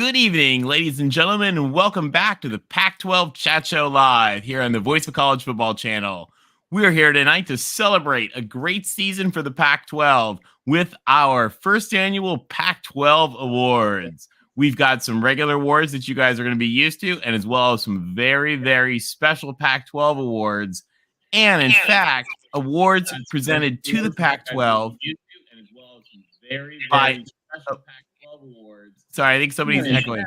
Good evening, ladies and gentlemen, and welcome back to the Pac-12 Chat Show Live here on the Voice of College Football channel. We are here tonight to celebrate a great season for the Pac-12 with our first annual Pac-12 Awards. We've got some regular awards that you guys are going to be used to, and as well as some very, very special Pac-12 awards. And in fact, awards presented to the Pac-12 by Pac-12 awards. Sorry, I think somebody's echoing.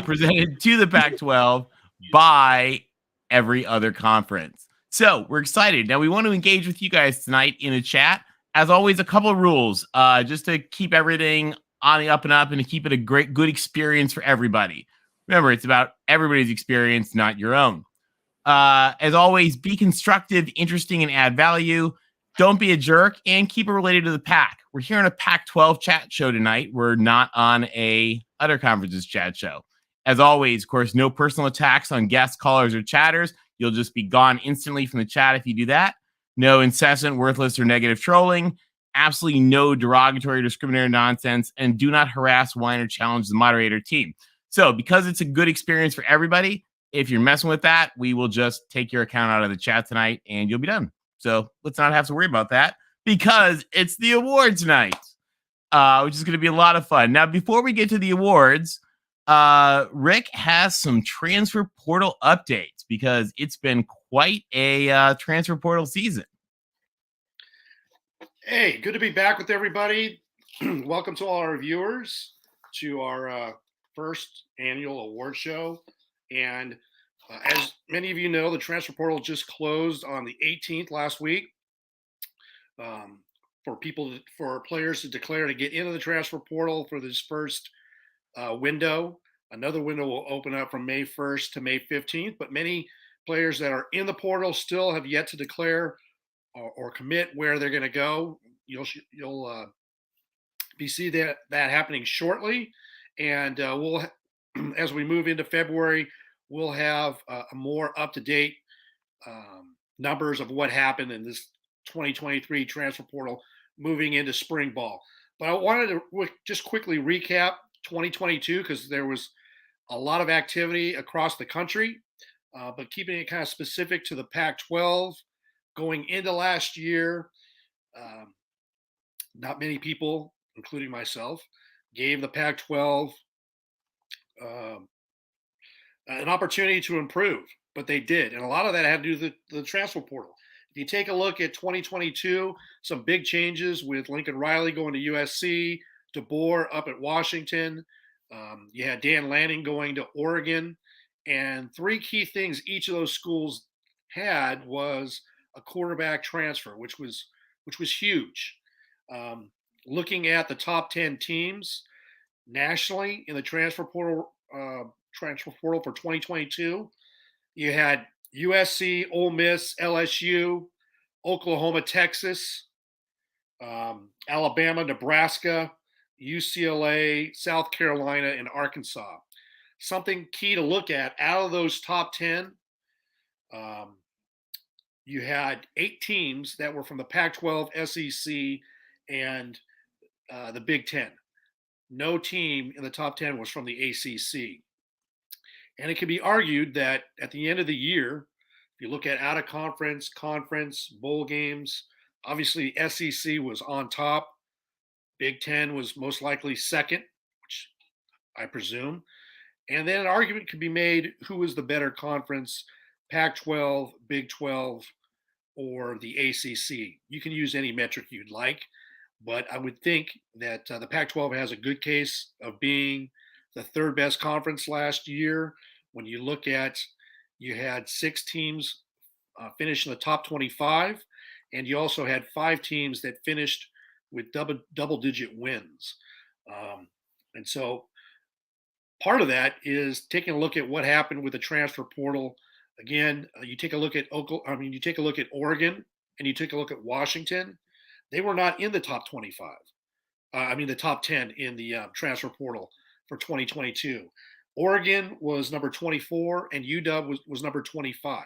Presented to the Pac-12 by every other conference. So we're excited. Now we want to engage with you guys tonight in a chat. As always, a couple of rules just to keep everything on the up and up and to keep it a good experience for everybody. Remember, it's about everybody's experience, not your own. As always, be constructive, interesting, and add value. Don't be a jerk, and keep it related to the Pac. We're here on a Pac-12 chat show tonight. We're not on a other conferences chat show. As always, of course, no personal attacks on guests, callers, or chatters. You'll just be gone instantly from the chat if you do that. No incessant, worthless, or negative trolling. Absolutely no derogatory, discriminatory nonsense. And do not harass, whine, or challenge the moderator team. So because it's a good experience for everybody, if you're messing with that, we will just take your account out of the chat tonight and you'll be done. So let's not have to worry about that because it's the awards night, which is going to be a lot of fun. Now, before we get to the awards, Rick has some transfer portal updates because it's been quite a transfer portal season. Hey, good to be back with everybody. Welcome to all our viewers to our first annual award show. And as many of you know, the transfer portal just closed on the 18th last week for players to declare to get into the transfer portal for this first window. Another window will open up from May 1st to May 15th, but many players that are in the portal still have yet to declare or commit where they're going to go. You'll see that happening shortly, and we'll as we move into February, we'll have a more up-to-date numbers of what happened in this 2023 transfer portal moving into spring ball. But I wanted to just quickly recap 2022 because there was a lot of activity across the country, but keeping it kind of specific to the Pac-12 going into last year. Not many people, including myself, gave the Pac-12 an opportunity to improve, but they did. And a lot of that had to do with the transfer portal. If you take a look at 2022, some big changes with Lincoln Riley going to USC, DeBoer up at Washington. You had Dan Lanning going to Oregon. And three key things each of those schools had was a quarterback transfer, which was huge. Looking at the top 10 teams nationally in the transfer portal for 2022, you had USC, Ole Miss, LSU, Oklahoma, Texas, Alabama, Nebraska, UCLA, South Carolina, and Arkansas. Something key to look at out of those top 10, you had 8 teams that were from the Pac-12, SEC, and the Big Ten. No team in the top 10 was from the ACC. And it can be argued that at the end of the year, if you look at out-of-conference, conference, bowl games, obviously SEC was on top. Big Ten was most likely second, which I presume. And then an argument could be made who was the better conference, Pac-12, Big 12, or the ACC. You can use any metric you'd like, but I would think that the Pac-12 has a good case of being the third best conference last year. When you look at, you had 6 teams finish in the top 25, and you also had 5 teams that finished with double-digit wins. And so part of that is taking a look at what happened with the transfer portal. Again, you take a look at you take a look at Oregon, and you take a look at Washington. They were not in the top 25. The top 10 in the transfer portal for 2022. Oregon was number 24, and UW was number 25.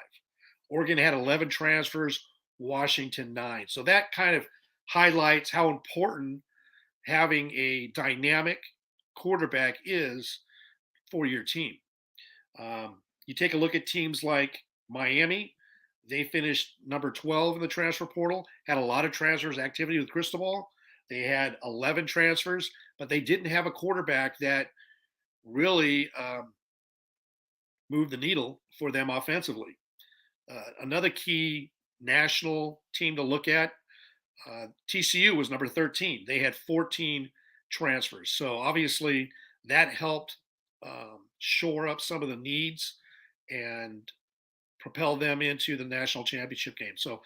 Oregon had 11 transfers, Washington 9. So that kind of highlights how important having a dynamic quarterback is for your team. You take a look at teams like Miami. They finished number 12 in the transfer portal, had a lot of transfers activity with Cristobal. They had 11 transfers, but they didn't have a quarterback that really moved the needle for them offensively. Another key national team to look at, TCU was number 13. They had 14 transfers. So obviously that helped shore up some of the needs and propel them into the national championship game. So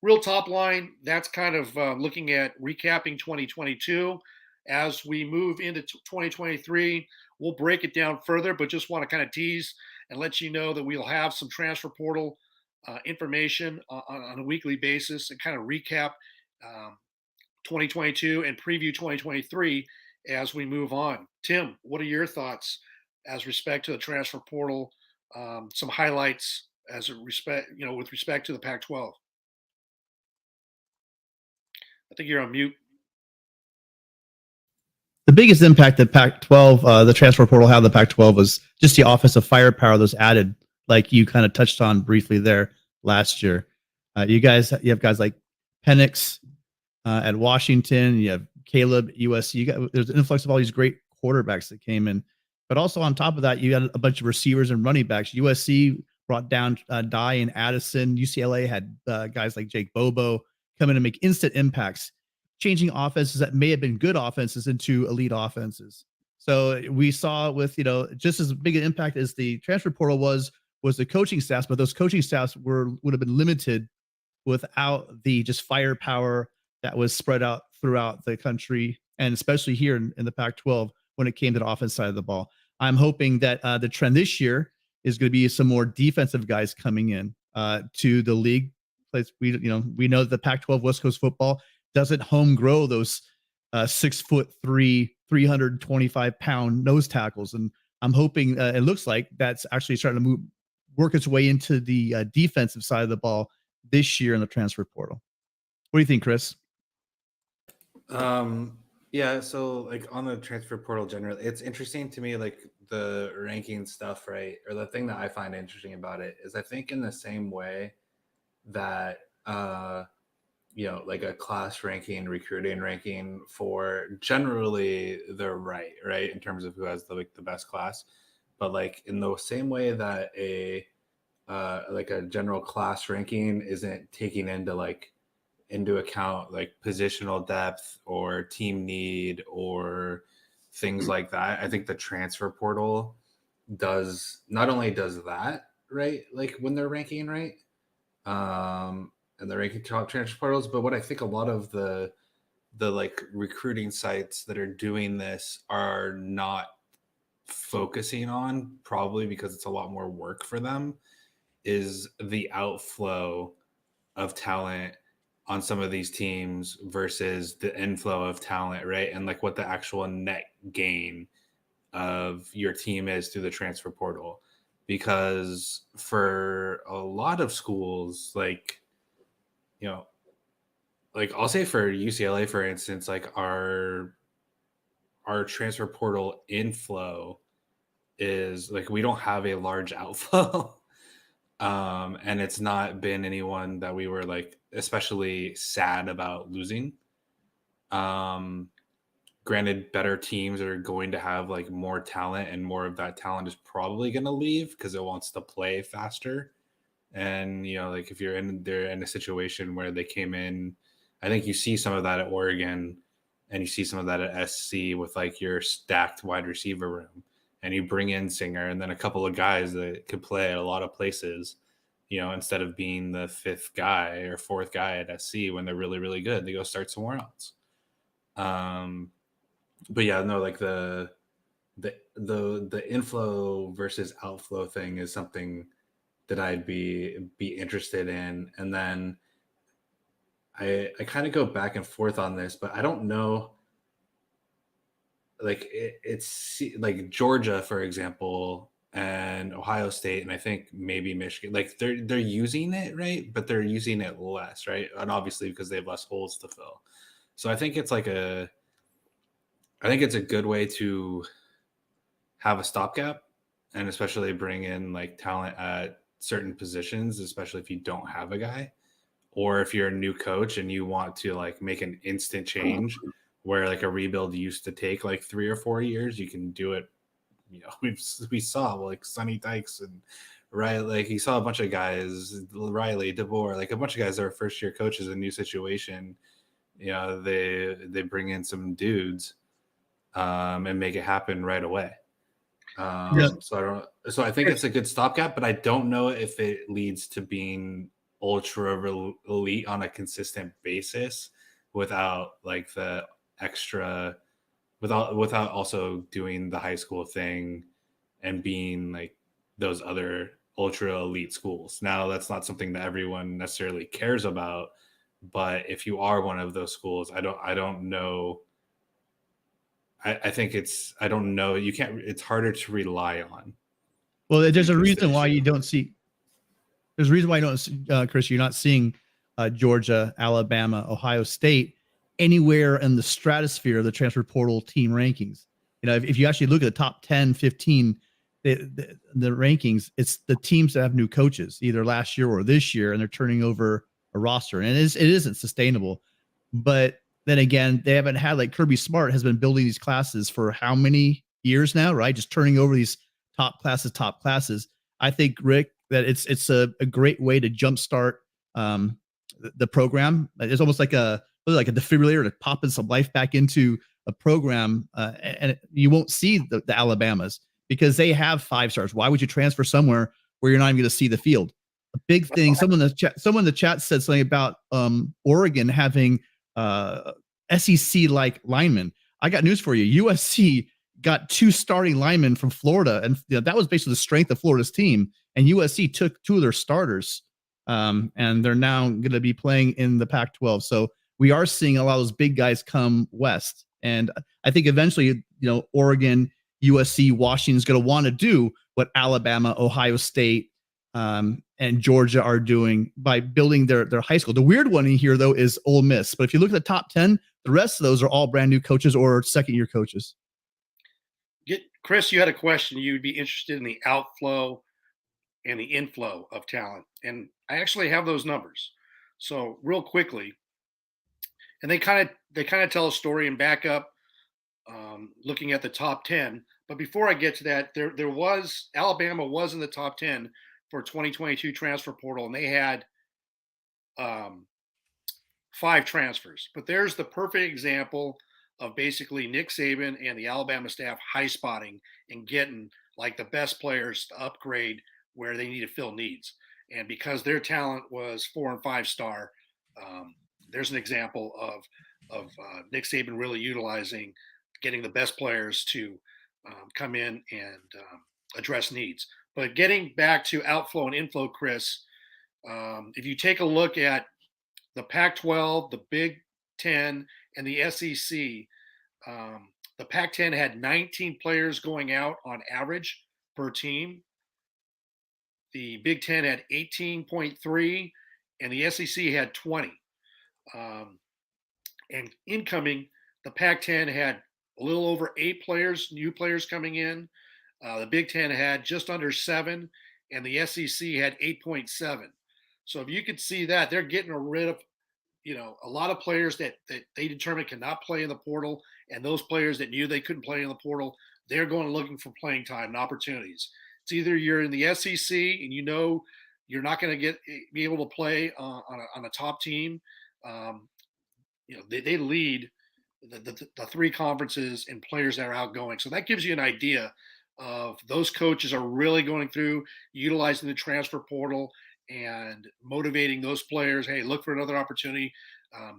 real top line, that's kind of looking at recapping 2022. As we move into 2023, we'll break it down further, but just want to kind of tease and let you know that we'll have some transfer portal information on a weekly basis and kind of recap 2022 and preview 2023 as we move on. Tim, what are your thoughts as respect to the transfer portal? Some highlights as a respect, with respect to the Pac-12. I think you're on mute. The biggest impact that Pac-12, the transfer portal had on the Pac-12 was just the offensive firepower that was added, like you kind of touched on briefly there last year. You have guys like Penix at Washington. You have Caleb at USC. There's an influx of all these great quarterbacks that came in, but also on top of that, you had a bunch of receivers and running backs. USC brought down Dye and Addison. UCLA had guys like Jake Bobo come in and make instant impacts, changing offenses that may have been good offenses into elite offenses. So we saw with, just as big an impact as the transfer portal was the coaching staffs, but those coaching staffs would have been limited without the just firepower that was spread out throughout the country, and especially here in the Pac-12 when it came to the offense side of the ball. I'm hoping that the trend this year is going to be some more defensive guys coming in to the league. We know that the Pac-12 West Coast football doesn't home grow those 6'3", 325-pound nose tackles, and I'm hoping it looks like that's actually starting to work its way into the defensive side of the ball this year in the transfer portal. What do you think, Chris? Yeah, so like on the transfer portal generally, it's interesting to me, like the ranking stuff, right? Or the thing that I find interesting about it is I think in the same way that like a class ranking, recruiting ranking for generally they're right in terms of who has the best class, but like in the same way that a general class ranking isn't taking into account like positional depth or team need or things like that. I think the transfer portal not only does that, right, like when they're ranking, right, and they're ranking top transfer portals, but what I think a lot of the like recruiting sites that are doing this are not focusing on, probably because it's a lot more work for them, is the outflow of talent on some of these teams versus the inflow of talent, right? And like what the actual net gain of your team is through the transfer portal. Because for a lot of schools, like I'll say for UCLA, for instance, like our transfer portal inflow is like we don't have a large outflow. And it's not been anyone that we were like especially sad about losing. Granted, better teams are going to have like more talent, and more of that talent is probably going to leave because it wants to play faster. And like if they're in a situation where they came in, I think you see some of that at Oregon, and you see some of that at SC with like your stacked wide receiver room. And you bring in Singer and then a couple of guys that could play at a lot of places, instead of being the fifth guy or fourth guy at SC when they're really, really good, they go start somewhere else. But yeah, no, like the inflow versus outflow thing is something that I'd be interested in. And then I kind of go back and forth on this, but I don't know. Like it's like Georgia, for example, and Ohio State, and I think maybe Michigan, like they're using it, right? But they're using it less, right? And obviously because they have less holes to fill. So I think it's like I think it's a good way to have a stopgap, and especially bring in like talent at certain positions, especially if you don't have a guy, or if you're a new coach and you want to like make an instant change where like a rebuild used to take like 3 or 4 years, you can do it. We saw like Sonny Dykes and like you saw a bunch of guys, Riley, DeBoer, like a bunch of guys that are first year coaches in a new situation. They bring in some dudes and make it happen right away. So I think it's a good stopgap, but I don't know if it leads to being ultra elite on a consistent basis without like the extra, without also doing the high school thing and being like those other ultra elite schools. Now that's not something that everyone necessarily cares about, but if you are one of those schools, I don't know. I think I don't know. It's harder to rely on. Well, there's a reason why you don't see. There's a reason why you don't see, Chris, you're not seeing Georgia, Alabama, Ohio State anywhere in the stratosphere of the transfer portal team rankings. If you actually look at the top 10, 15, the rankings, it's the teams that have new coaches, either last year or this year, and they're turning over a roster. And it isn't sustainable. But then again, they haven't had, like, Kirby Smart has been building these classes for how many years now, right? Just turning over these top classes. I think, Rick, that it's a great way to jumpstart the program. It's almost like a defibrillator to popping some life back into a program, and you won't see the Alabamas because they have 5 stars. Why would you transfer somewhere where you're not even going to see the field? A big thing. Someone in the chat said something about Oregon having SEC like linemen. I got news for you. USC got 2 starting linemen from Florida, and that was basically the strength of Florida's team. And USC took 2 of their starters, and they're now going to be playing in the Pac-12. So we are seeing a lot of those big guys come west, and I think eventually, Oregon, USC, Washington's going to want to do what Alabama, Ohio State, and Georgia are doing by building their high school. The weird one in here, though, is Ole Miss. But if you look at the top 10, the rest of those are all brand new coaches or second-year coaches. Chris, you had a question. You'd be interested in the outflow and the inflow of talent. And I actually have those numbers. So real quickly, and they kind of tell a story and back up looking at the top 10. But before I get to that, Alabama was in the top 10 for 2022 transfer portal, and they had 5 transfers. But there's the perfect example of basically Nick Saban and the Alabama staff high spotting and getting like the best players to upgrade where they need to fill needs. And because their talent was 4 and 5 star, there's an example of Nick Saban really utilizing getting the best players to come in and address needs. But getting back to outflow and inflow, Chris, if you take a look at the Pac-12, the Big Ten, and the SEC, the Pac-10 had 19 players going out on average per team. The Big Ten had 18.3, and the SEC had 20. And incoming, the Pac-10 had a little over 8 players, new players coming in. The Big Ten had just under 7, and the SEC had 8.7. So if you could see that, they're getting rid of, a lot of players that they determined cannot play in the portal, and those players that knew they couldn't play in the portal, they're going looking for playing time and opportunities. It's either you're in the SEC and you're not going to be able to play on a top team. They lead the 3 conferences and players that are outgoing. So that gives you an idea of those coaches are really going through utilizing the transfer portal and motivating those players. Hey, look for another opportunity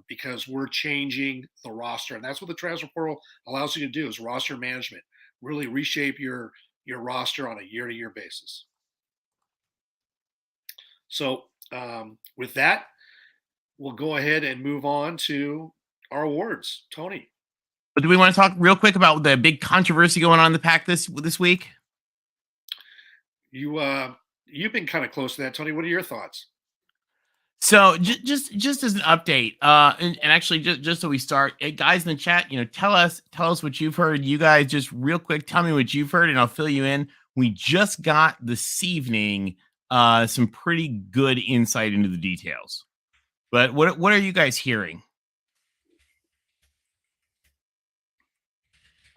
because we're changing the roster. And that's what the transfer portal allows you to do is roster management, really reshape your roster on a year-to-year basis. So with that, we'll go ahead and move on to our awards. Tony. But do we want to talk real quick about the big controversy going on in the Pac this week? You've been kind of close to that, Tony. What are your thoughts? So just as an update, and actually just so we start, guys in the chat, tell us what you've heard. You guys just real quick, tell me what you've heard, and I'll fill you in. We just got this evening some pretty good insight into the details. But what are you guys hearing?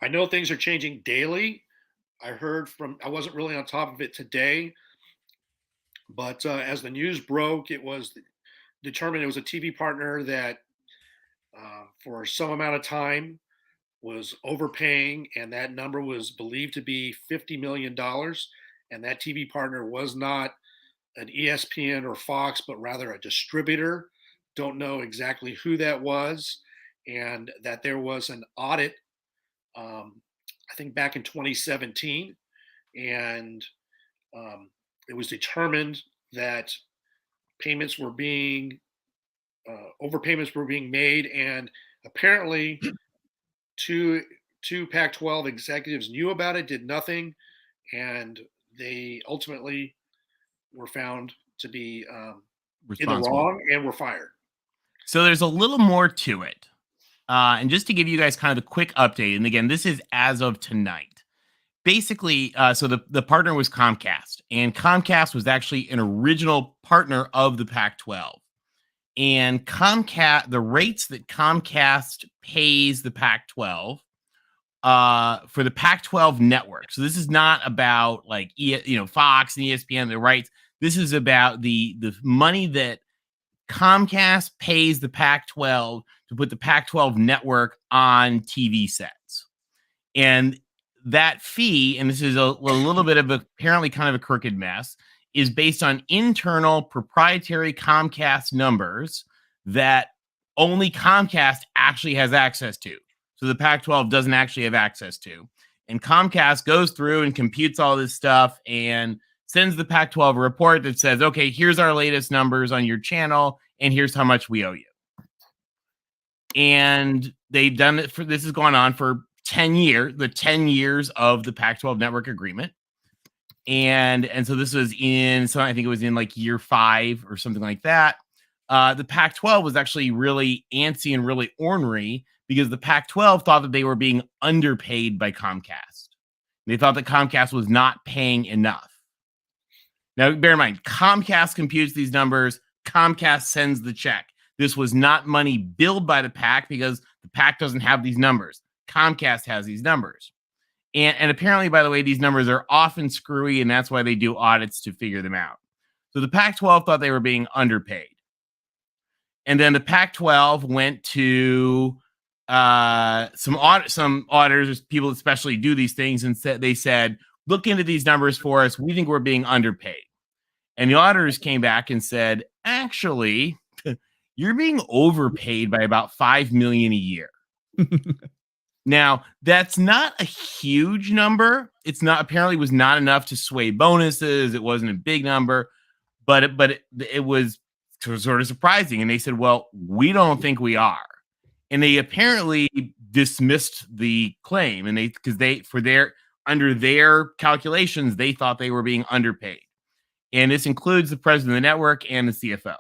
I know things are changing daily. I wasn't really on top of it today, but as the news broke, it was determined it was a TV partner that for some amount of time was overpaying, and that number was believed to be $50 million. And that TV partner was not an ESPN or Fox, but rather a distributor. Don't know exactly who that was, and that there was an audit, I think back in 2017, and it was determined that payments were being overpayments were being made, and apparently two Pac-12 executives knew about it, did nothing, and they ultimately were found to be in the wrong and were fired. So there's a little more to it. And just to give you guys kind of the quick update, and again, this is as of tonight. Basically, so the partner was Comcast, and Comcast was actually an original partner of the Pac-12. And Comcast, the rates that Comcast pays the Pac-12 for the Pac-12 network. So this is not about like Fox and ESPN, the rights. This is about the money that Comcast pays the Pac-12 to put the Pac-12 network on TV sets. And that fee, and this is a little bit of apparently kind of a crooked mess, is based on internal proprietary Comcast numbers that only Comcast actually has access to. So the Pac-12 doesn't actually have access to. And Comcast goes through and computes all this stuff and sends the Pac-12 a report that says, okay, here's our latest numbers on your channel, and here's how much we owe you. And they've done it this has gone on for 10 years, the 10 years of the Pac-12 network agreement. And so this was I think it was in like year 5 or something like that. The Pac-12 was actually really antsy and really ornery because the Pac-12 thought that they were being underpaid by Comcast. They thought that Comcast was not paying enough. Now, bear in mind, Comcast computes these numbers. Comcast sends the check. This was not money billed by the PAC because the PAC doesn't have these numbers. Comcast has these numbers. And apparently, by the way, these numbers are often screwy, and that's why they do audits to figure them out. So the Pac-12 thought they were being underpaid. And then the Pac-12 went to some auditors, people especially do these things, and they said, look into these numbers for us. We think we're being underpaid. And the auditors came back and said, actually, you're being overpaid by about $5 million a year. Now, that's not a huge number. It's not, apparently was not enough to sway bonuses. It wasn't a big number, but it was sort of surprising. And they said, well, we don't think we are. And they apparently dismissed the claim. And under their calculations, they thought they were being underpaid. And this includes the president of the network and the CFO.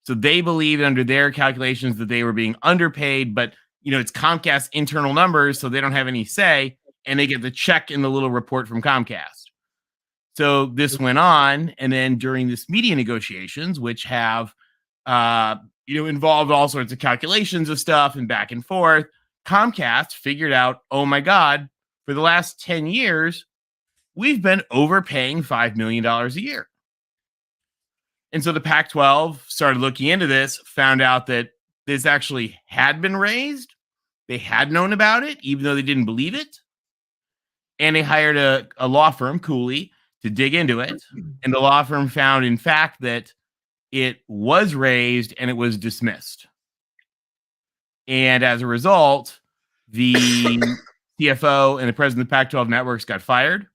So they believed under their calculations that they were being underpaid, but it's Comcast internal numbers, so they don't have any say, and they get the check in the little report from Comcast. So this went on, and then during this media negotiations, which have involved all sorts of calculations of stuff and back and forth, Comcast figured out, oh my God, for the last 10 years, we've been overpaying $5 million a year. And so the Pac-12 started looking into this, found out that this actually had been raised. They had known about it, even though they didn't believe it. And they hired a law firm, Cooley, to dig into it. And the law firm found, in fact, that it was raised and it was dismissed. And as a result, the CFO and the president of the Pac-12 networks got fired,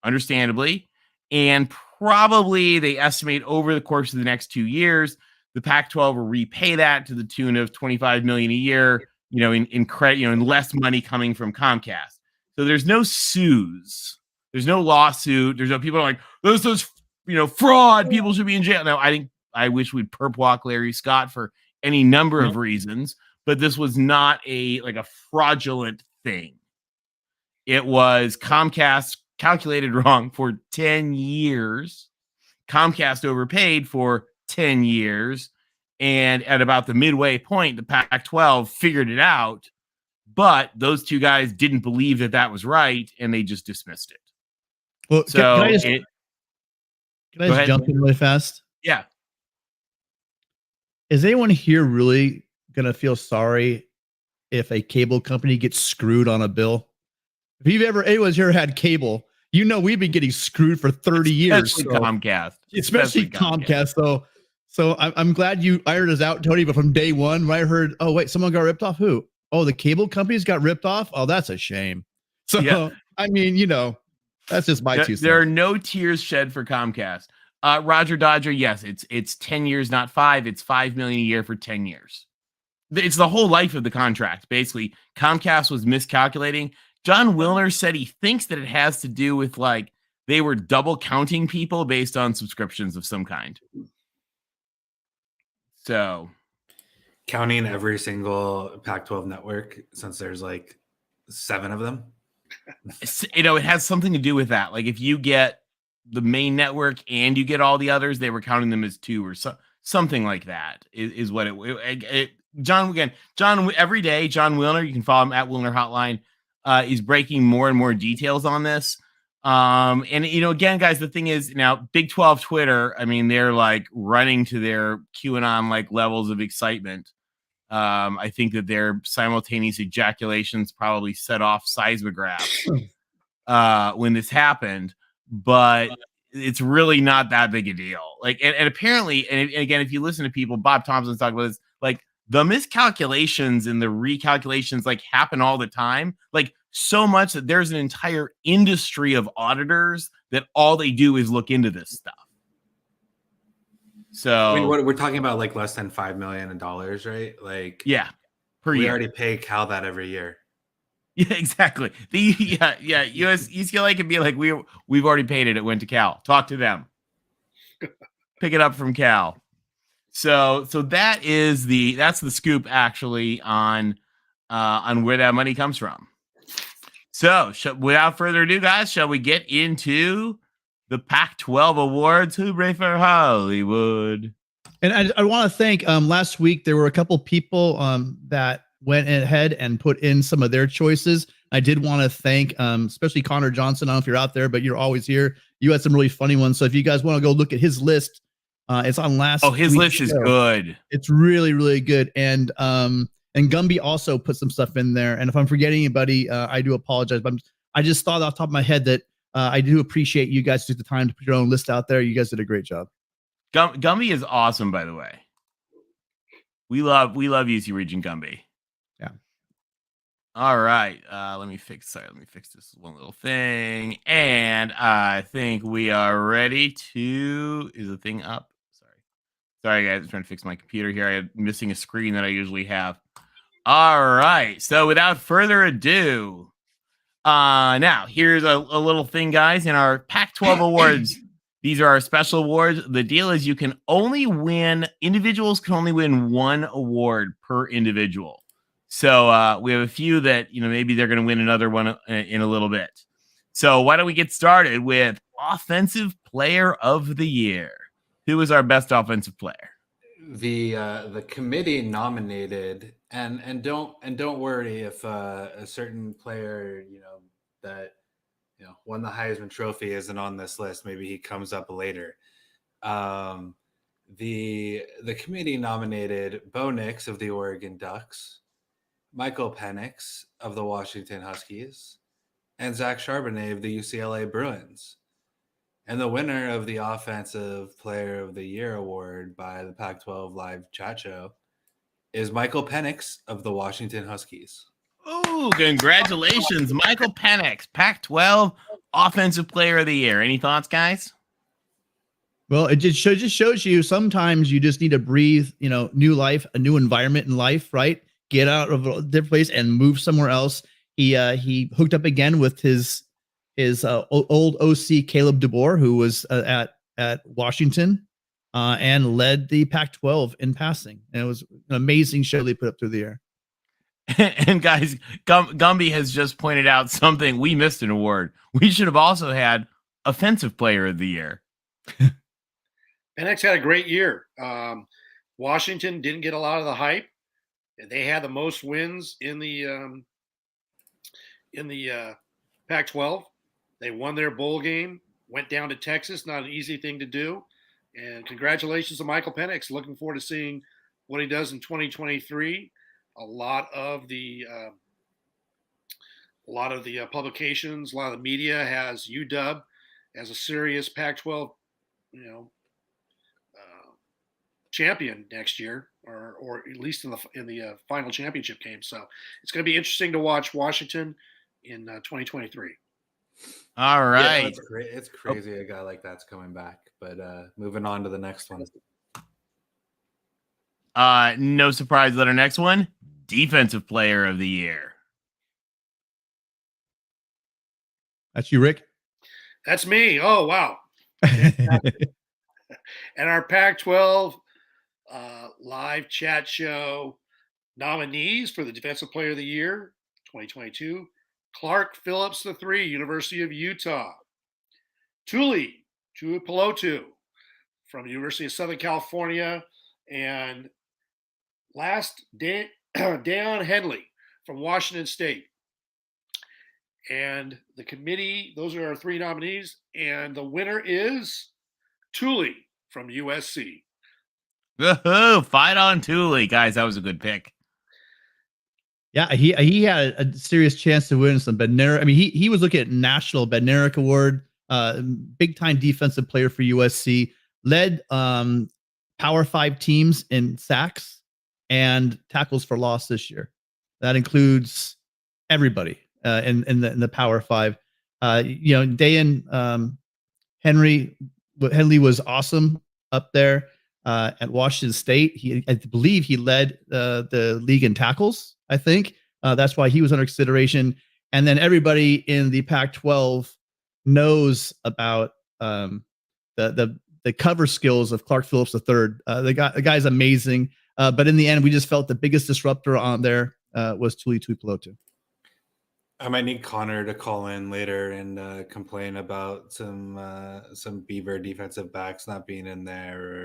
understandably. And probably they estimate over the course of the next 2 years, the Pac-12 will repay that to the tune of $25 million a year, in credit, in less money coming from Comcast. So there's no sues, there's no lawsuit, there's no people like this is fraud. People should be in jail. No, I think I wish we'd perp walk Larry Scott for any number of reasons, but this was not a fraudulent thing. It was Comcast calculated wrong for 10 years. Comcast overpaid for 10 years. And at about the midway point, the Pac-12 figured it out. But those two guys didn't believe that was right, and they just dismissed it. Well, so can I just jump in really fast? Yeah. Is anyone here really going to feel sorry if a cable company gets screwed on a bill? If anyone's here had cable, we've been getting screwed for 30 years. Comcast. Especially Comcast. So I'm glad you ironed us out, Tony, but from day one, when I heard, oh, wait, someone got ripped off. Who? Oh, the cable companies got ripped off? Oh, that's a shame. So, yeah. I mean, that's just my 2 cents. There are no tears shed for Comcast. Roger Dodger, yes, it's 10 years, not 5. It's $5 million a year for 10 years. It's the whole life of the contract. Basically, Comcast was miscalculating. John Wilner said he thinks that it has to do with they were double counting people based on subscriptions of some kind. So, counting every single Pac-12 network, since there's 7 of them. It has something to do with that. If you get the main network and you get all the others, they were counting them as 2 or something like that is what John, every day, John Wilner, you can follow him at Wilner Hotline. He's breaking more and more details on this. And again, guys, the thing is now Big 12 Twitter, I mean, they're running to their QAnon levels of excitement. I think that their simultaneous ejaculations probably set off seismographs when this happened, but it's really not that big a deal. And apparently, and again, if you listen to people, Bob Thompson's talking about this, the miscalculations and the recalculations happen all the time. So much that there's an entire industry of auditors that all they do is look into this stuff. So I mean, we're talking about less than $5 million, right? Yeah, per year. We already pay Cal that every year. Yeah, exactly. UCLA can be we've already paid it. It went to Cal. Talk to them. Pick it up from Cal. So that's the scoop actually on where that money comes from. So without further ado, guys, shall we get into the Pac-12 awards? Hooray for Hollywood. And I want to thank, last week, there were a couple people that went ahead and put in some of their choices. I did want to thank, especially Connor Johnson. I don't know if you're out there, but you're always here. You had some really funny ones. So if you guys want to go look at his list, it's on last. Oh, his list is good. It's really, really good. And Gumby also put some stuff in there. And if I'm forgetting anybody, I do apologize. But I just thought off the top of my head that I do appreciate you guys took the time to put your own list out there. You guys did a great job. Gumby is awesome, by the way. We love UC Region Gumby. Yeah. All right. Let me fix this one little thing. And I think we are ready to. Is the thing up? Sorry, guys. I'm trying to fix my computer here. I'm missing a screen that I usually have. All right. So without further ado, now here's a little thing, guys. In our Pac-12 awards, these are our special awards. The deal is individuals can only win 1 award per individual. So we have a few that, maybe they're going to win another one in a little bit. So why don't we get started with Offensive Player of the Year? Who is our best offensive player? The committee nominated, and don't worry if a certain player that won the Heisman Trophy isn't on this list. Maybe he comes up later. The committee nominated Bo Nix of the Oregon Ducks, Michael Penix of the Washington Huskies, and Zach Charbonnet of the UCLA Bruins. And the winner of the Offensive Player of the Year award by the Pac-12 Live Chat Show is Michael Penix of the Washington Huskies. Oh, congratulations, Michael Penix, Pac-12 Offensive Player of the Year. Any thoughts, guys? Well, it just shows you sometimes you just need to breathe, new life, a new environment in life, right? Get out of a different place and move somewhere else. He hooked up again with his old OC Caleb DeBoer, who was at Washington, and led the Pac-12 in passing. And it was an amazing show they put up through the air. And guys, Gumby has just pointed out something. We missed an award. We should have also had Offensive Player of the Year. Penix had a great year. Washington didn't get a lot of the hype. They had the most wins in the Pac-12. They won their bowl game, went down to Texas. Not an easy thing to do. And congratulations to Michael Penix. Looking forward to seeing what he does in 2023. A lot of the publications, a lot of the media has UW as a serious Pac-12, champion next year, or at least in the final championship game. So it's going to be interesting to watch Washington in 2023. All right, it's great. It's crazy a guy like that's coming back. But moving on to the next one. No surprise that our next one, Defensive Player of the Year. That's you, Rick? That's me. Oh, wow. And our Pac-12 live chat show nominees for the Defensive Player of the Year 2022, Clark Phillips III, University of Utah. Tuli Tuipulotu from University of Southern California. And last, Deion Henley from Washington State. And the committee, those are our three nominees. And the winner is Tuli from USC. Woohoo! Fight on Thule, guys. That was a good pick. Yeah, he had a serious chance to win some Bednarik. I mean, he was looking at National Bednarik Award, big time defensive player for USC, led Power 5 teams in sacks and tackles for loss this year. That includes everybody in the Power 5. Deion Henley was awesome up there at Washington State. I believe he led the league in tackles. I think that's why he was under consideration. And then everybody in the Pac-12 knows about the cover skills of Clark Phillips III. The guy's amazing. But in the end, we just felt the biggest disruptor on there was Tuli Tuipulotu. I might need Connor to call in later and complain about some Beaver defensive backs not being in there,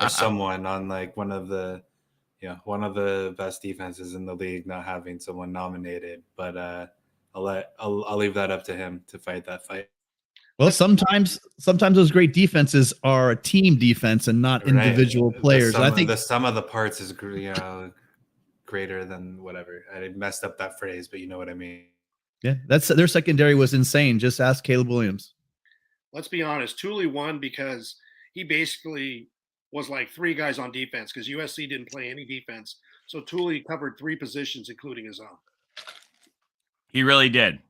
or someone on like one of the best defenses in the league not having someone nominated. But I'll leave that up to him to fight that fight. Well, sometimes those great defenses are a team defense and not individual players. I think the sum of the parts is greater than whatever. I messed up that phrase, but you know what I mean. Yeah, that's their secondary was insane. Just ask Caleb Williams. Let's be honest. Tuli won because he basically was like three guys on defense because USC didn't play any defense. So Tuli covered three positions, including his own. He really did.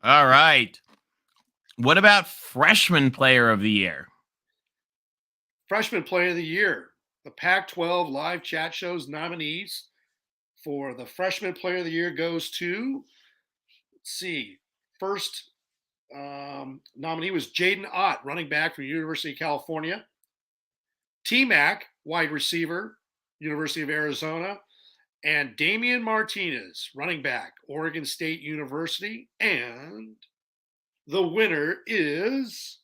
All right. What about Freshman Player of the Year? Freshman Player of the Year. The Pac-12 live chat shows nominees for the Freshman Player of the Year goes to, let's see, first nominee was Jaden Ott, running back from University of California. T-Mac, wide receiver, University of Arizona. And Damian Martinez, running back, Oregon State University. And the winner is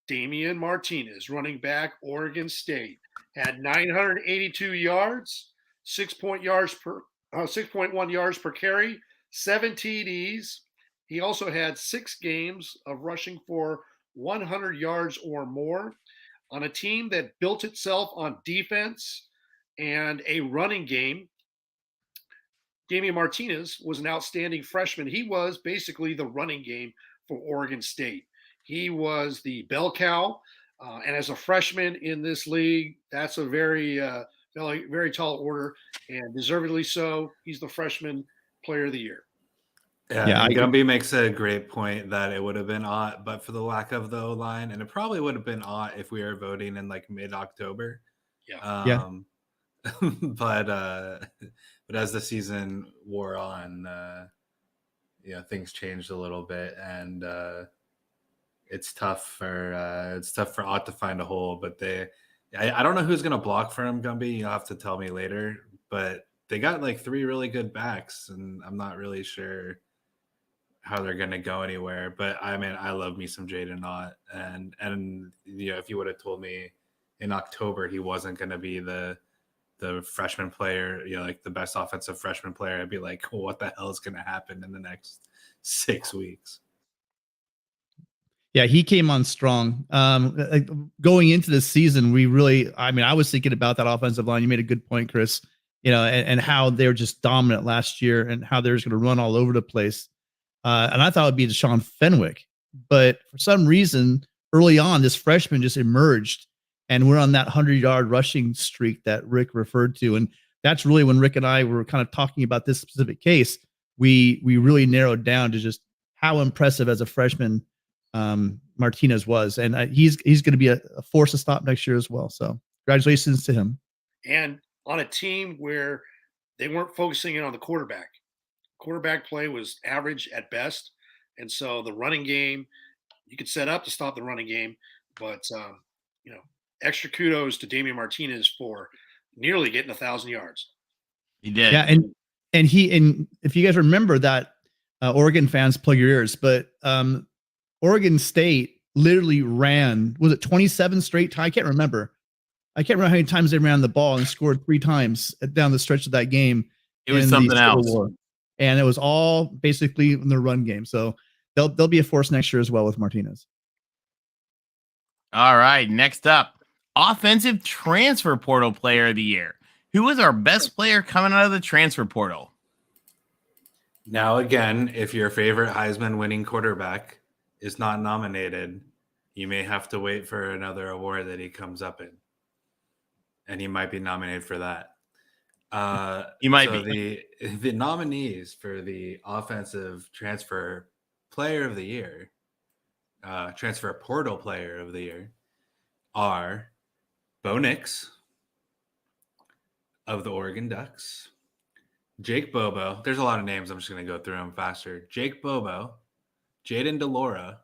Damian Martinez, running back, Oregon State. Had 982 yards, 6.1 yards per carry, 7 TDs. He also had 6 games of rushing for 100 yards or more on a team that built itself on defense and a running game. Damian Martinez was an outstanding freshman. He was basically the running game for Oregon State. He was the bell cow. And as a freshman in this league, that's a very, very tall order, and deservedly so. He's the Freshman Player of the Year. Yeah, Gumby makes a great point that it would have been Ott, but for the lack of the O-line, and it probably would have been Ott if we were voting in like mid-October. Yeah. But as the season wore on, things changed a little bit, and it's tough for Ott to find a hole. But I don't know who's gonna block for him, Gumby. You'll have to tell me later. But they got like 3 really good backs, and I'm not really sure how they're gonna go anywhere. But I mean, I love me some Jaden Ott, and if you would have told me in October he wasn't gonna be the freshman player, like the best offensive freshman player, I'd be like, well, what the hell is gonna happen in the next 6 weeks? Yeah, he came on strong. Going into the season, I was thinking about that offensive line. You made a good point, Chris. And how they were just dominant last year, and how they're just going to run all over the place. And I thought it would be Deshaun Fenwick, but for some reason, early on, this freshman just emerged, and we're on that 100-yard rushing streak that Rick referred to. And that's really when Rick and I were kind of talking about this specific case. We really narrowed down to just how impressive as a freshman Martinez was, and he's going to be a force to stop next year as well. So congratulations to him. And on a team where they weren't focusing in on the quarterback. Quarterback play was average at best. And so the running game, you could set up to stop the running game, but extra kudos to Damian Martinez for nearly getting 1,000 yards. He did. Yeah, and if you guys remember that, Oregon fans, plug your ears, but Oregon State literally ran, was it 27 straight times? I can't remember how many times they ran the ball and scored 3 times down the stretch of that game. It was something else. And it was all basically in the run game. So they'll be a force next year as well with Martinez. All right. Next up, offensive transfer portal player of the year. Who was our best player coming out of the transfer portal? Now, again, if your favorite Heisman winning quarterback is not nominated, you may have to wait for another award that he comes up in. And he might be nominated for that. He might be. The nominees for the offensive transfer player of the year, transfer portal player of the year, are Bo Nix of the Oregon Ducks, Jake Bobo. There's a lot of names. I'm just going to go through them faster. Jake Bobo, Jaden DeLaura,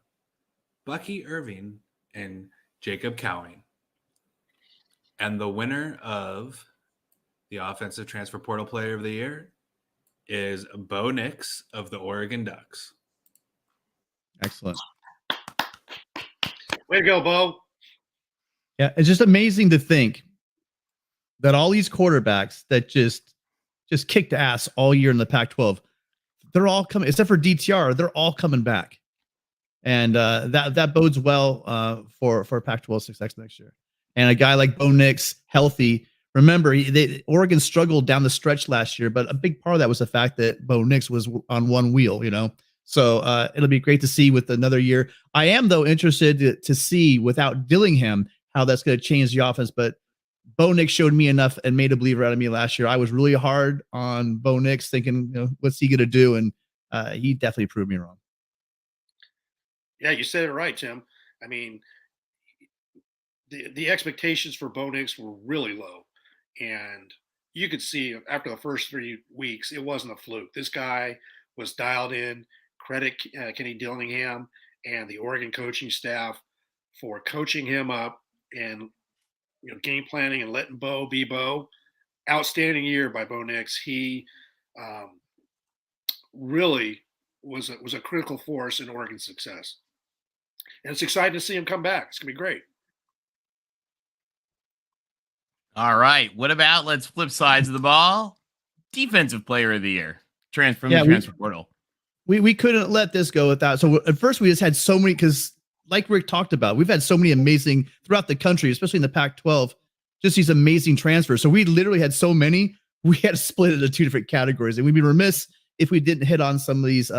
Bucky Irving, and Jacob Cowing. And the winner of the offensive transfer portal player of the year is Bo Nix of the Oregon Ducks. Excellent. Way to go, Bo. Yeah, it's just amazing to think that all these quarterbacks that just kicked ass all year in the Pac-12, they're all coming, except for DTR, they're all coming back. And that bodes well for Pac-12 success next year. And a guy like Bo Nix, healthy. Remember, Oregon struggled down the stretch last year, but a big part of that was the fact that Bo Nix was on one wheel, So it'll be great to see with another year. I am, though, interested to see without Dillingham how that's going to change the offense. But Bo Nix showed me enough and made a believer out of me last year. I was really hard on Bo Nix, thinking, what's he going to do? And he definitely proved me wrong. Yeah, you said it right, Tim. I mean, the expectations for Bo Nix were really low. And you could see after the first 3 weeks, it wasn't a fluke. This guy was dialed in. Credit Kenny Dillingham and the Oregon coaching staff for coaching him up and game planning and letting Bo be Bo. Outstanding year by Bo Nix. He really was a critical force in Oregon's success. And it's exciting to see him come back. It's going to be great. All right. What about, let's flip sides of the ball, defensive player of the year, transfer portal. We couldn't let this go without. So at first we just had so many, because like Rick talked about, we've had so many amazing throughout the country, especially in the Pac-12, just these amazing transfers. So we literally had so many, we had to split it into 2 different categories. And we'd be remiss if we didn't hit on some of these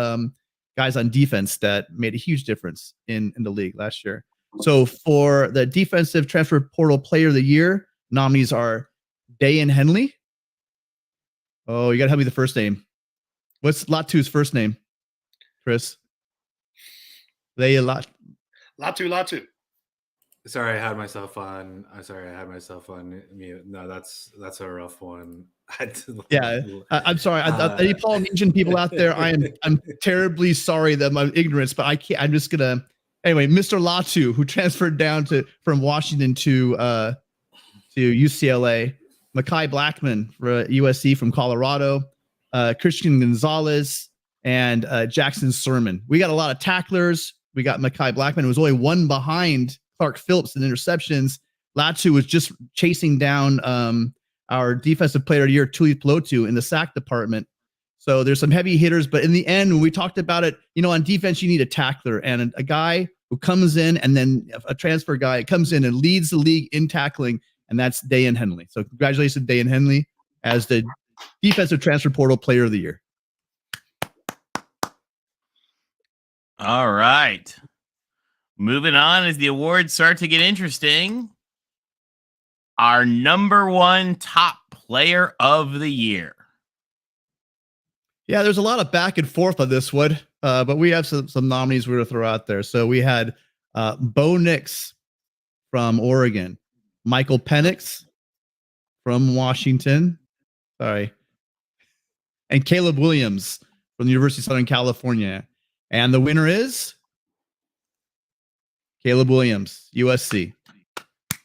guys on defense that made a huge difference in the league last year. So for the defensive transfer portal player of the year, nominees are Dayan Henley. Oh, you got to help me the first name. What's Latu's first name, Chris? Latu. Sorry, I had myself on. I'm sorry, I had myself on mute. No, that's a rough one. Yeah, I'm sorry. Any Polynesian people out there, I'm terribly sorry that my ignorance, but I can't. I'm just gonna Anyway, Mr. Latu, who transferred down from Washington to UCLA, Mekhi Blackman for USC from Colorado, Christian Gonzalez, and Jackson Sermon. We got a lot of tacklers. We got Mekhi Blackman, who was only one behind Clark Phillips in interceptions. Latu was just chasing down our defensive player of the year, Tuli Pelotu, in the sack department. So there's some heavy hitters, but in the end, when we talked about it, on defense, you need a tackler and a guy who comes in, and then a transfer guy comes in and leads the league in tackling, and that's Dayan Henley. So congratulations, Dayan Henley, as the defensive transfer portal player of the year. All right. Moving on as the awards start to get interesting. Our number one top player of the year. Yeah, there's a lot of back and forth on this one, but we have some nominees we're going to throw out there. So we had Bo Nix from Oregon, Michael Penix from Washington, and Caleb Williams from the University of Southern California. And the winner is Caleb Williams, USC.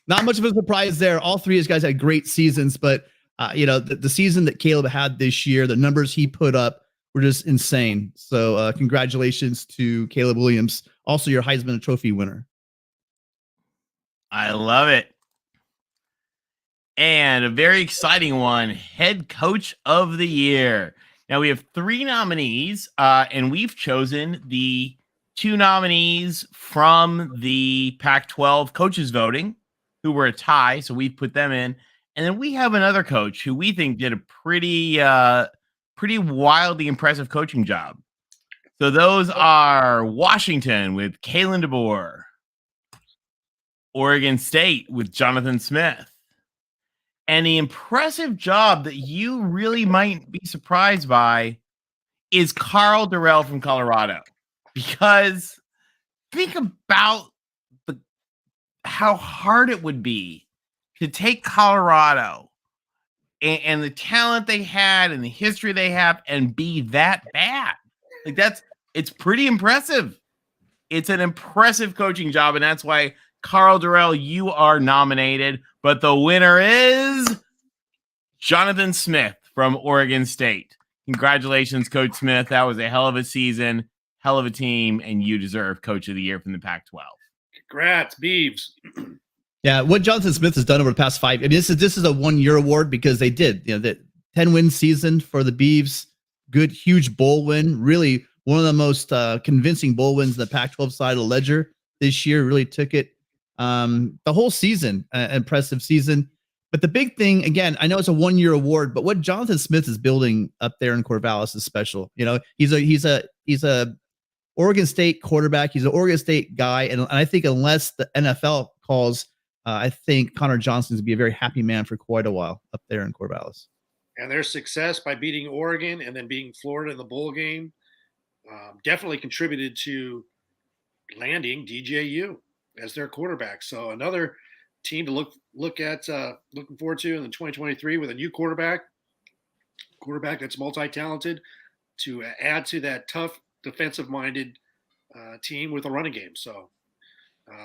Not much of a surprise there. All three of these guys had great seasons, but the season that Caleb had this year, the numbers he put up were just insane. So congratulations to Caleb Williams, also your Heisman Trophy winner. I love it. And a very exciting one, head coach of the year. Now we have 3 nominees, and we've chosen the 2 nominees from the Pac-12 coaches voting, who were a tie, so we put them in. And then we have another coach who we think did a pretty wildly impressive coaching job. So those are Washington with Kalen DeBoer, Oregon State with Jonathan Smith, and the impressive job that you really might be surprised by is Carl Durrell from Colorado. Because think about how hard it would be to take Colorado and the talent they had and the history they have and be that bad. It's pretty impressive. It's an impressive coaching job, and that's why, Carl Durrell, you are nominated, but the winner is Jonathan Smith from Oregon State. Congratulations, Coach Smith. That was a hell of a season, hell of a team, and you deserve Coach of the Year from the Pac-12. Congrats, Beavs. Yeah, what Jonathan Smith has done over the past 5, this is a 1-year award because they did, the 10-win season for the Beavs, good, huge bowl win, really one of the most convincing bowl wins the Pac-12 side of the ledger this year, really took it. The whole season, impressive season. But the big thing, again, I know it's a 1-year award, but what Jonathan Smith is building up there in Corvallis is special. He's a Oregon State quarterback. He's an Oregon State guy, and I think unless the NFL calls, I think Connor Johnson is going to be a very happy man for quite a while up there in Corvallis. And their success by beating Oregon and then beating Florida in the bowl game definitely contributed to landing DJU as their quarterback. So another team to look at, looking forward to in the 2023 with a new quarterback that's multi-talented to add to that tough defensive-minded team with a running game. So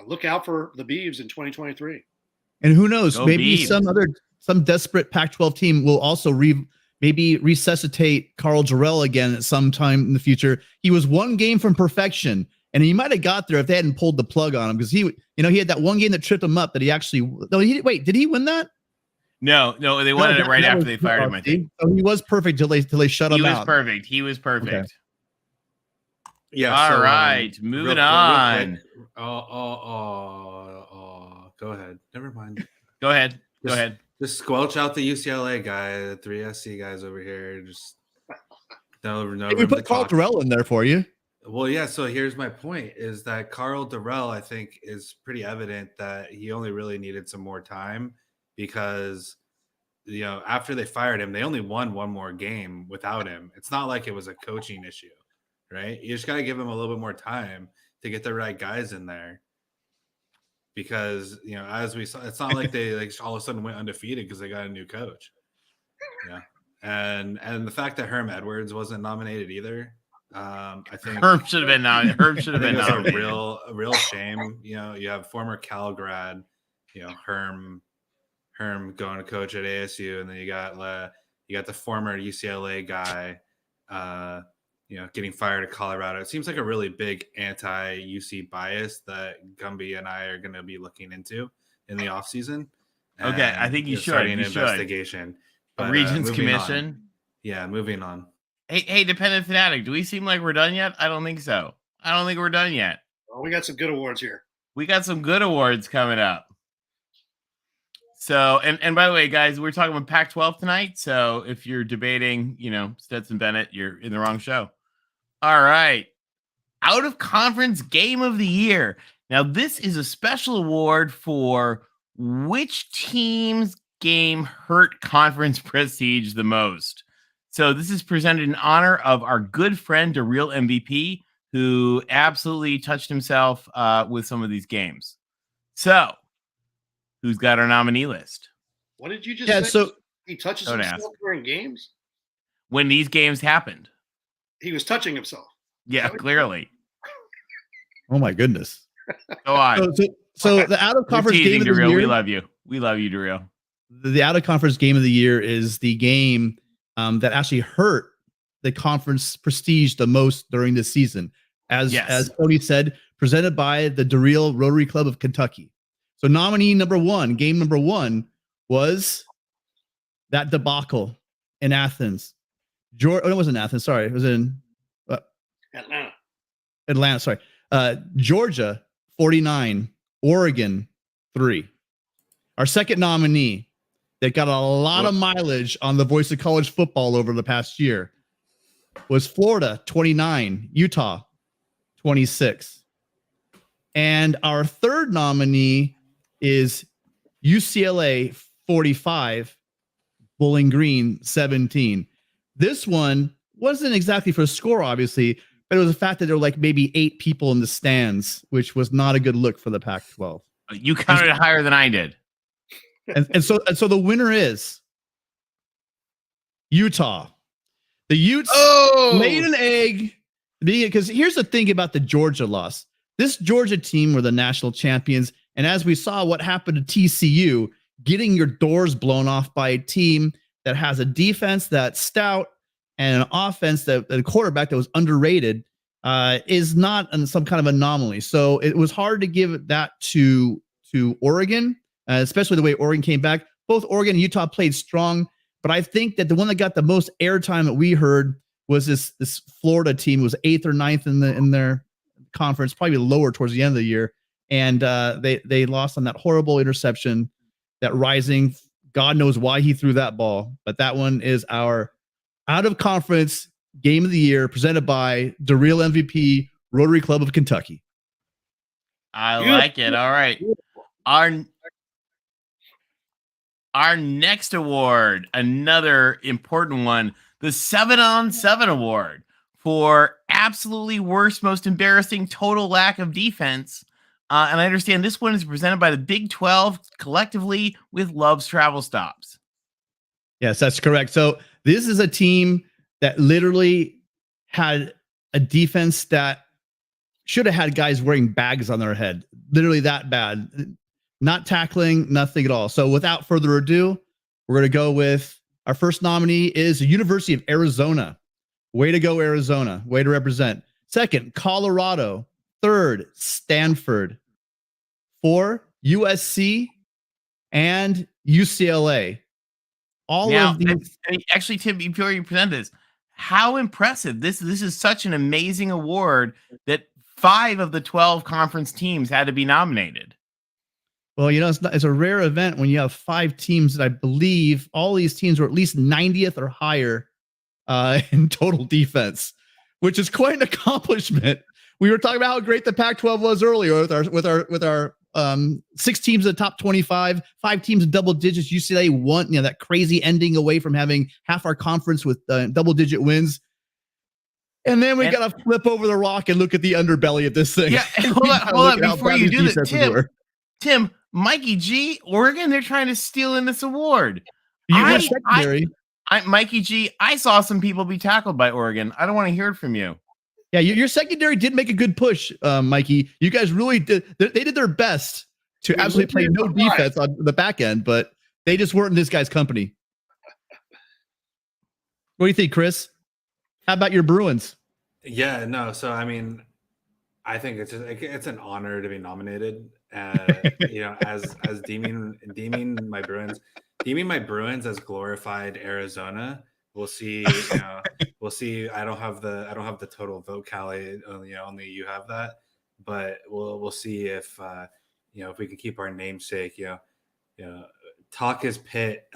look out for the Beavs in 2023. And who knows, Go maybe Beavs. some desperate Pac-12 team will also maybe resuscitate Carl Durrell again at some time in the future. He was 1 game from perfection, and he might have got there if they hadn't pulled the plug on him, because he had that 1 game that tripped him up that he actually. No, did he win that? No, they wanted it right after they fired him, I think. So he was perfect till they shut him out. He was perfect. Okay. Yeah. All right, moving on. Go ahead. Never mind. Go ahead. Just squelch out the UCLA guy, the 3 SC guys over here. Just no. Hey, we put Carl Durrell in there for you. Well, yeah. So here's my point: is that Carl Durrell, I think, is pretty evident that he only really needed some more time because, after they fired him, they only won 1 more game without him. It's not like it was a coaching issue, right? You just got to give him a little bit more time to get the right guys in there. Because, as we saw, it's not like they all of a sudden went undefeated because they got a new coach. Yeah. And the fact that Herm Edwards wasn't nominated either, I think Herb should have been nominated. Herb should I have think been it's nominated. a real shame. You know, you have former Cal grad, you know, Herm going to coach at ASU, and then you got the former UCLA guy, you know, getting fired at Colorado. It seems like a really big anti-UC bias that Gumby and I are going to be looking into in the offseason. Okay, I think you should. Starting an You should. investigation. A Regents Commission. On. Yeah, moving on. Hey, Dependent Fanatic, do we seem like we're done yet? I don't think so. I don't think we're done yet. Well, we got some good awards here. We got some good awards coming up. So, and by the way, guys, we're talking about Pac-12 tonight. So if you're debating, you know, Stetson Bennett, you're in the wrong show. All right. Out of Conference Game of the Year. Now, this is a special award for which team's game hurt conference prestige the most. So this is presented in honor of our good friend, the real MVP, who absolutely touched himself with some of these games. So, who's got our nominee list? What did you just say? So he touches himself during games? When these games happened. He was touching himself. Yeah, clearly. Oh my goodness. Go on. So the out of conference game of the year. We love you. We love you, Daryl. The out of conference game of the year is the game that actually hurt the conference prestige the most during this season. As Tony said, presented by the Durrell Rotary Club of Kentucky. So nominee number one, game number one, was that debacle in Athens. It wasn't Athens. Sorry, it was in Atlanta. Sorry, Georgia 49, Oregon 3. Our second nominee that got a lot of mileage on the voice of college football over the past year was Florida 29, Utah 26. And our third nominee is UCLA 45, Bowling Green 17. This one wasn't exactly for score, obviously, but it was the fact that there were like maybe 8 people in the stands, which was not a good look for the Pac-12. You counted it higher than I did. And so the winner is Utah. The Utes laid an egg. Because here's the thing about the Georgia loss. This Georgia team were the national champions. And as we saw what happened to TCU, getting your doors blown off by a team that has a defense that's stout and an offense that a quarterback that was underrated is not some kind of anomaly. So it was hard to give that to Oregon, especially the way Oregon came back. Both Oregon and Utah played strong, but I think that the one that got the most airtime that we heard was this Florida team. It was 8th or 9th in their conference, probably lower towards the end of the year, and they lost on that horrible interception. That Rising, God knows why he threw that ball, but that one is our out of conference game of the year, presented by the real MVP, Rotary Club of Kentucky. I like it. All right. Our next award, another important one, the 7-on-7 award for absolutely worst, most embarrassing total lack of defense. And I understand this one is presented by the Big 12 collectively with Love's Travel Stops. Yes, that's correct. So this is a team that literally had a defense that should have had guys wearing bags on their head. Literally that bad. Not tackling, nothing at all. So without further ado, we're going to go with our first nominee is the University of Arizona. Way to go, Arizona. Way to represent. Second, Colorado. Third, Stanford. 4, USC and UCLA. All of these. Actually, Tim, before you present this, how impressive. This is such an amazing award that 5 of the 12 conference teams had to be nominated. Well, you know, it's a rare event when you have 5 teams that I believe all these teams were at least 90th or higher in total defense, which is quite an accomplishment. We were talking about how great the Pac-12 was earlier with our 6 teams in the top 25, 5 teams in double digits. UCLA won, you know, that crazy ending away from having half our conference with double-digit wins. And then we got to flip over the rock and look at the underbelly of this thing. Yeah, hold on. Before you do that, Tim, Mikey G, Oregon, they're trying to steal in this award. Mikey G, I saw some people be tackled by Oregon. I don't want to hear it from you. Yeah, your secondary did make a good push, Mikey. You guys really did. They did their best to absolutely play no defense on the back end, but they just weren't in this guy's company. What do you think, Chris? How about your Bruins? Yeah, no. So I mean, I think it's an honor to be nominated. As deeming my Bruins as glorified Arizona. We'll see. We'll see. I don't have the total vote tally. Only you have that. But we'll see if if we can keep our namesake. Talk is Pitt.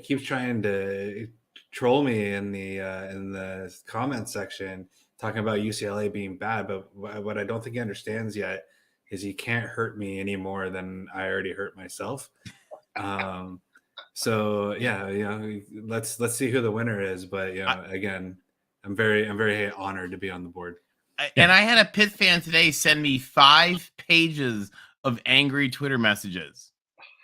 Keeps trying to troll me in the comment section, talking about UCLA being bad. But what I don't think he understands yet is he can't hurt me any more than I already hurt myself. So let's see who the winner is. But again, I'm very honored to be on the board. And I had a Pitt fan today send me 5 pages of angry Twitter messages.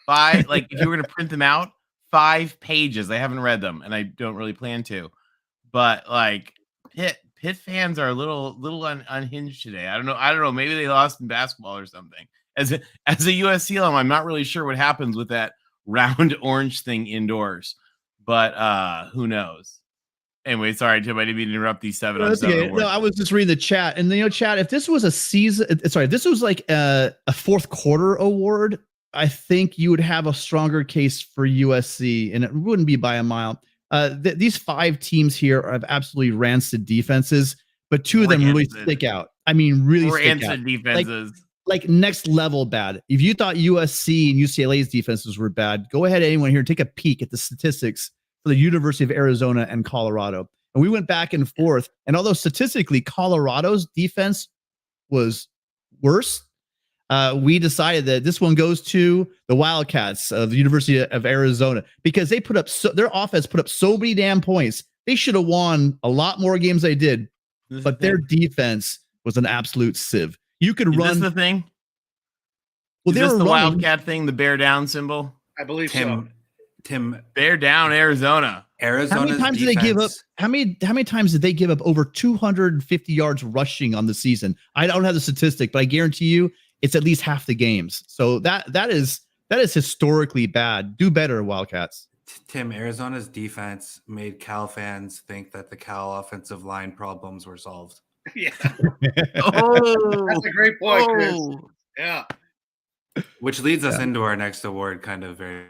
5, like if you were going to print them out, 5 pages. I haven't read them, and I don't really plan to. But like Pitt fans are a little unhinged today. I don't know. Maybe they lost in basketball or something. As a USC alum, I'm not really sure what happens with that round orange thing indoors, but who knows? Anyway, sorry, Tim. I didn't mean to interrupt these 7 on 7 awards. No, I was just reading the chat, and chat. If this was a season, sorry, this was like a fourth quarter award, I think you would have a stronger case for USC, and it wouldn't be by a mile. These 5 teams here have absolutely rancid defenses, but 2 of them really stick out. I mean, really stick out. Defenses. Like next level bad. If you thought USC and UCLA's defenses were bad, go ahead, anyone here, take a peek at the statistics for the University of Arizona and Colorado. And we went back and forth. And although statistically Colorado's defense was worse, we decided that this one goes to the Wildcats of the University of Arizona because they their offense put up so many damn points. They should have won a lot more games than they did, but their defense was an absolute sieve. You could run. Is this the thing? Well, is this the Wildcat thing, the bear down symbol? I believe so. Tim, bear down, Arizona. How many times did they give up? How many times did they give up over 250 yards rushing on the season? I don't have the statistic, but I guarantee you it's at least half the games. So that is historically bad. Do better, Wildcats. Tim, Arizona's defense made Cal fans think that the Cal offensive line problems were solved. Yeah. Oh, that's a great point, Chris. Yeah. Which leads us into our next award, kind of very.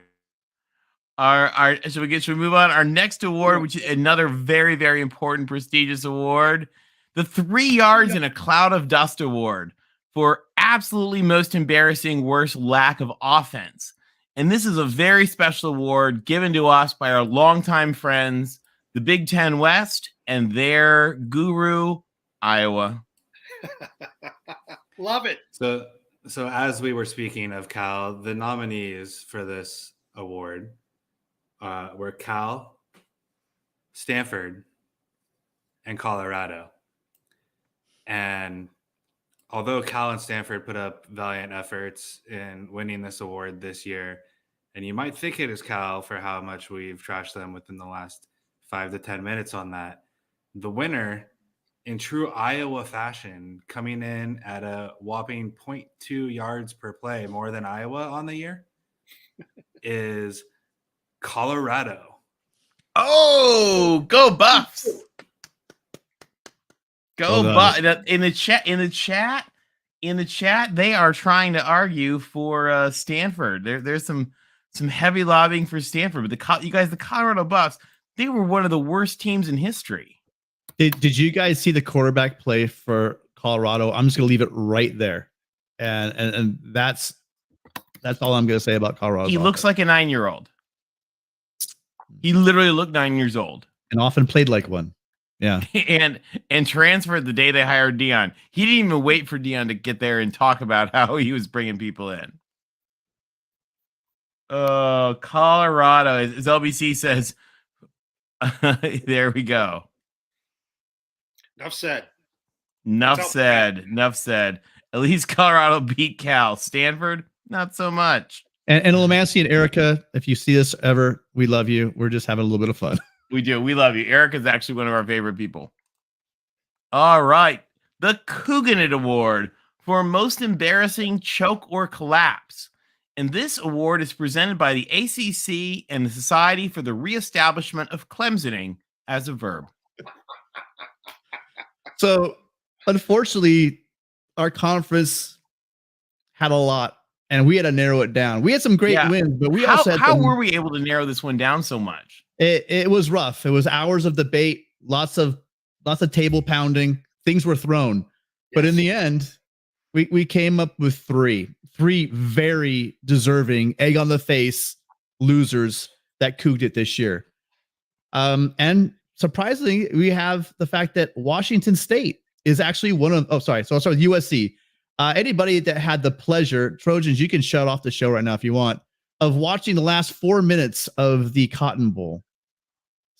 Should we move on? Our next award, which is another very, very important, prestigious award, the 3 yards in a cloud of dust award for absolutely most embarrassing, worst lack of offense. And this is a very special award given to us by our longtime friends, the Big Ten West, and their guru, Iowa. Love it. So as we were speaking of Cal, the nominees for this award were Cal, Stanford, and Colorado. And although Cal and Stanford put up valiant efforts in winning this award this year, and you might think it is Cal for how much we've trashed them within the last 5 to 10 minutes on that, the winner, in true Iowa fashion, coming in at a whopping 0.2 yards per play more than Iowa on the year, is Colorado. Oh, go Buffs! Go Buffs! In the chat, they are trying to argue for Stanford. There's some heavy lobbying for Stanford, but the Colorado Buffs, they were one of the worst teams in history. Did you guys see the quarterback play for Colorado? I'm just gonna leave it right there, and that's all I'm gonna say about Colorado. He looks like a 9-year-old. He literally looked 9 years old, and often played like one. Yeah, and transferred the day they hired Dion. He didn't even wait for Dion to get there and talk about how he was bringing people in. Oh, Colorado, as LBC says. There we go. Enough said. Enough said. At least Colorado beat Cal. Stanford, not so much. And Lamancy and Erica, if you see this ever, we love you. We're just having a little bit of fun. We do. We love you. Erica's actually one of our favorite people. All right. The Couganit Award for most embarrassing choke or collapse. And this award is presented by the ACC and the Society for the Reestablishment of Clemsoning as a verb. So, unfortunately, our conference had a lot, and we had to narrow it down. We had some great wins, but we also had how were we able to narrow this one down so much? It was rough. It was hours of debate, lots of table pounding. Things were thrown, but in the end, we came up with three very deserving egg on the face losers that cooked it this year. And surprisingly, we have the fact that Washington State is actually one of. Oh, sorry. So I'll start with USC. Anybody that had the pleasure, Trojans, you can shut off the show right now if you want, of watching the last 4 minutes of the Cotton Bowl.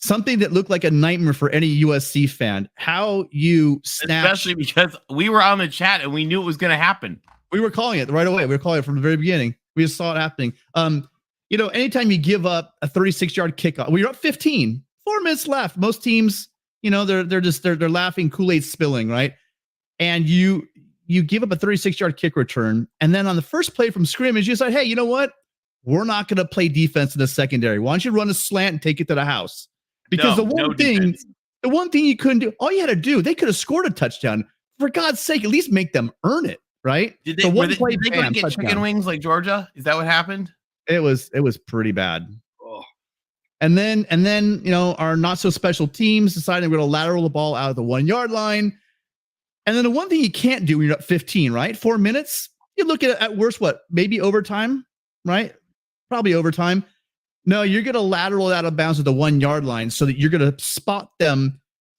Something that looked like a nightmare for any USC fan. How you snatched, especially because we were on the chat and we knew it was going to happen. We were calling it right away. We were calling it from the very beginning. We just saw it happening. Anytime you give up a 36-yard kickoff, we were up 15, 4 minutes left. Most teams, they're laughing, Kool-Aid spilling, right? And you give up a 36-yard kick return, and then on the first play from scrimmage, you decide, hey, you know what? We're not going to play defense in the secondary. Why don't you run a slant and take it to the house? Because the one thing you couldn't do, all you had to do, they could have scored a touchdown. For God's sake, at least make them earn it, right? Did they go to get chicken wings like Georgia? Is that what happened? It was pretty bad. Oh. And then our not so special teams decided we're going to lateral the ball out of the 1 yard line. And then the one thing you can't do when you're up 15, right? 4 minutes, you look at worst, maybe overtime, right? Probably overtime. No, you're going to lateral out of bounds at the 1 yard line so that you're going to spot them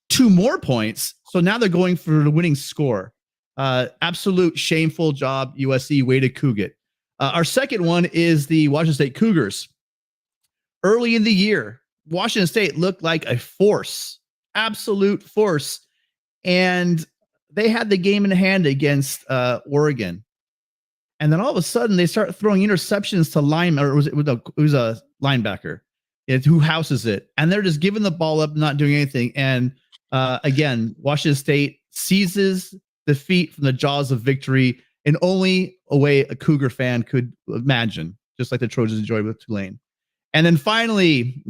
2 more points. So now they're going for the winning score. Absolute shameful job, USC. Way to coog it. Our second one is the Washington State Cougars. Early in the year, Washington State looked like a force, absolute force. And they had the game in hand against Oregon. And then all of a sudden they start throwing interceptions to linemen, or it was a linebacker. It's who houses it. And they're just giving the ball up, not doing anything. And again, Washington State seizes defeat from the jaws of victory in only a way a Cougar fan could imagine, just like the Trojans enjoyed with Tulane. And then finally,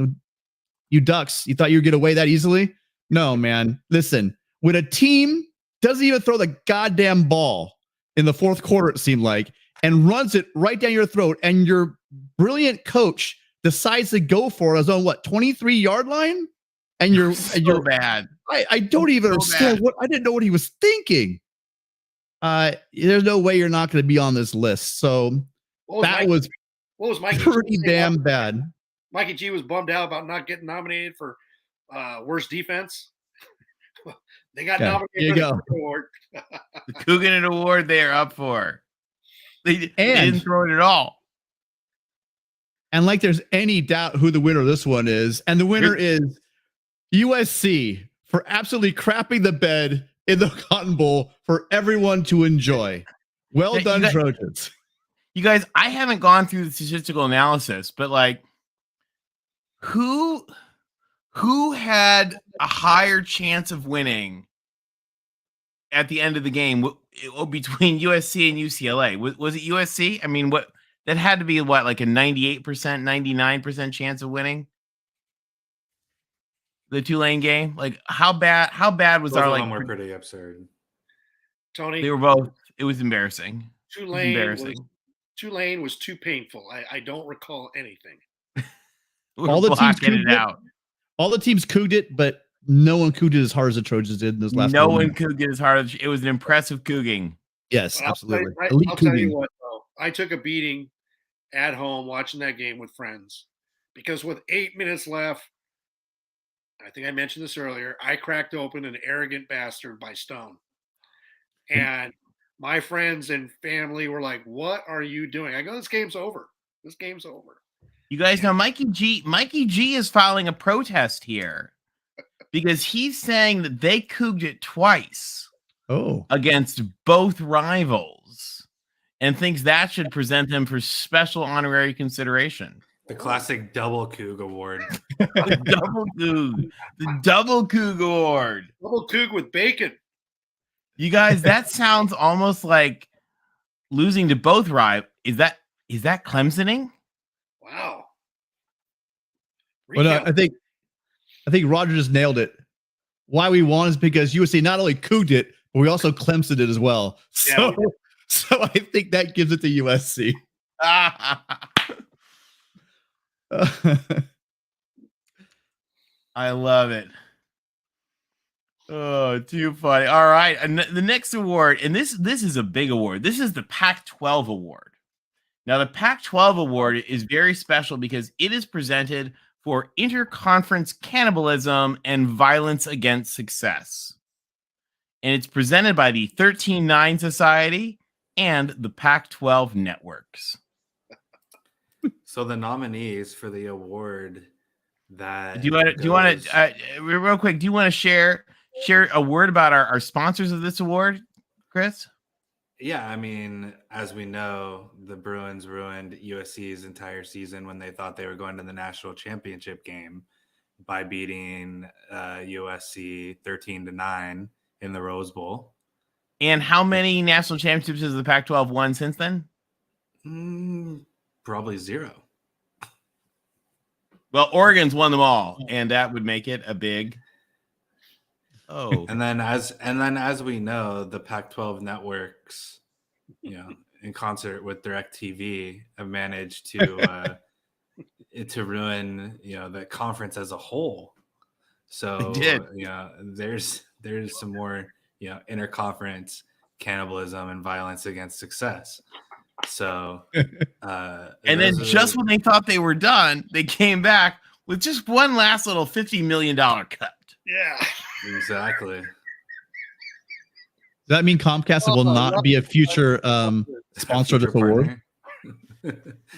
you Ducks, you thought you would get away that easily? No, man. Listen, when a team doesn't even throw the goddamn ball in the fourth quarter, it seemed like, and runs it right down your throat, and your brilliant coach decides to go for it on 23-yard line, and you're bad. I don't even understand I didn't know what he was thinking. There's no way you're not going to be on this list. So what was Mikey pretty damn bad. Mikey G was bummed out about not getting nominated for worst defense. They got nominated for the award. The Cougan Award they are up for. They didn't throw it at all. And like there's any doubt who the winner of this one is. And the winner is USC for absolutely crapping the bed in the Cotton Bowl for everyone to enjoy. Well done, Trojans. You guys, I haven't gone through the statistical analysis, but like who had a higher chance of winning at the end of the game between USC and UCLA? Was it USC? I mean, that had to be like a 98%, 99% chance of winning the Tulane game? Like how bad was both our of them were pretty absurd. Tony, they were both. It was embarrassing. Tulane was too painful. I don't recall anything. All the teams cooged it, but no one cooged it as hard as the Trojans did in those last. No one cooged it as hard as it was. An impressive cooging. Yes, absolutely. I'll tell you what, though, I took a beating at home watching that game with friends because with 8 minutes left, I think I mentioned this earlier, I cracked open an Arrogant Bastard by Stone, and my friends and family were like, "What are you doing?" I go, "This game's over. This game's over." You guys know Mikey G is filing a protest here because he's saying that they cooged it twice against both rivals and thinks that should present them for special honorary consideration. The classic double coog award. The double coog award. Double coog with bacon. You guys, that sounds almost like losing to both rivals. Is that Clemsoning? Wow. Well, no, I think Roger just nailed it. Why we won is because USC not only couged it, but we also Clemsoned it as well. So, so I think that gives it to USC. I love it. Oh, too funny. All right. And the next award, and this is a big award. This is the Pac-12 award. Now, the Pac-12 award is very special because it is presented for interconference cannibalism and violence against success. And it's presented by the 13-9 Society and the Pac-12 networks. So the nominees for the award that do you want to real quick? Do you want to share a word about our sponsors of this award, Chris? Yeah, I mean, as we know, the Bruins ruined USC's entire season when they thought they were going to the national championship game by beating USC 13-9 in the Rose Bowl. And how many national championships has the Pac-12 won since then? Probably 0. Well, Oregon's won them all, and that would make it a big. Oh, and then as we know, the Pac-12 networks, in concert with DirecTV, have managed to to ruin the conference as a whole. So there's some more interconference cannibalism and violence against success. So and then just when they thought they were done, they came back with just one last little $50 million cut. Yeah, exactly. Does that mean Comcast will not be a future sponsor of this award?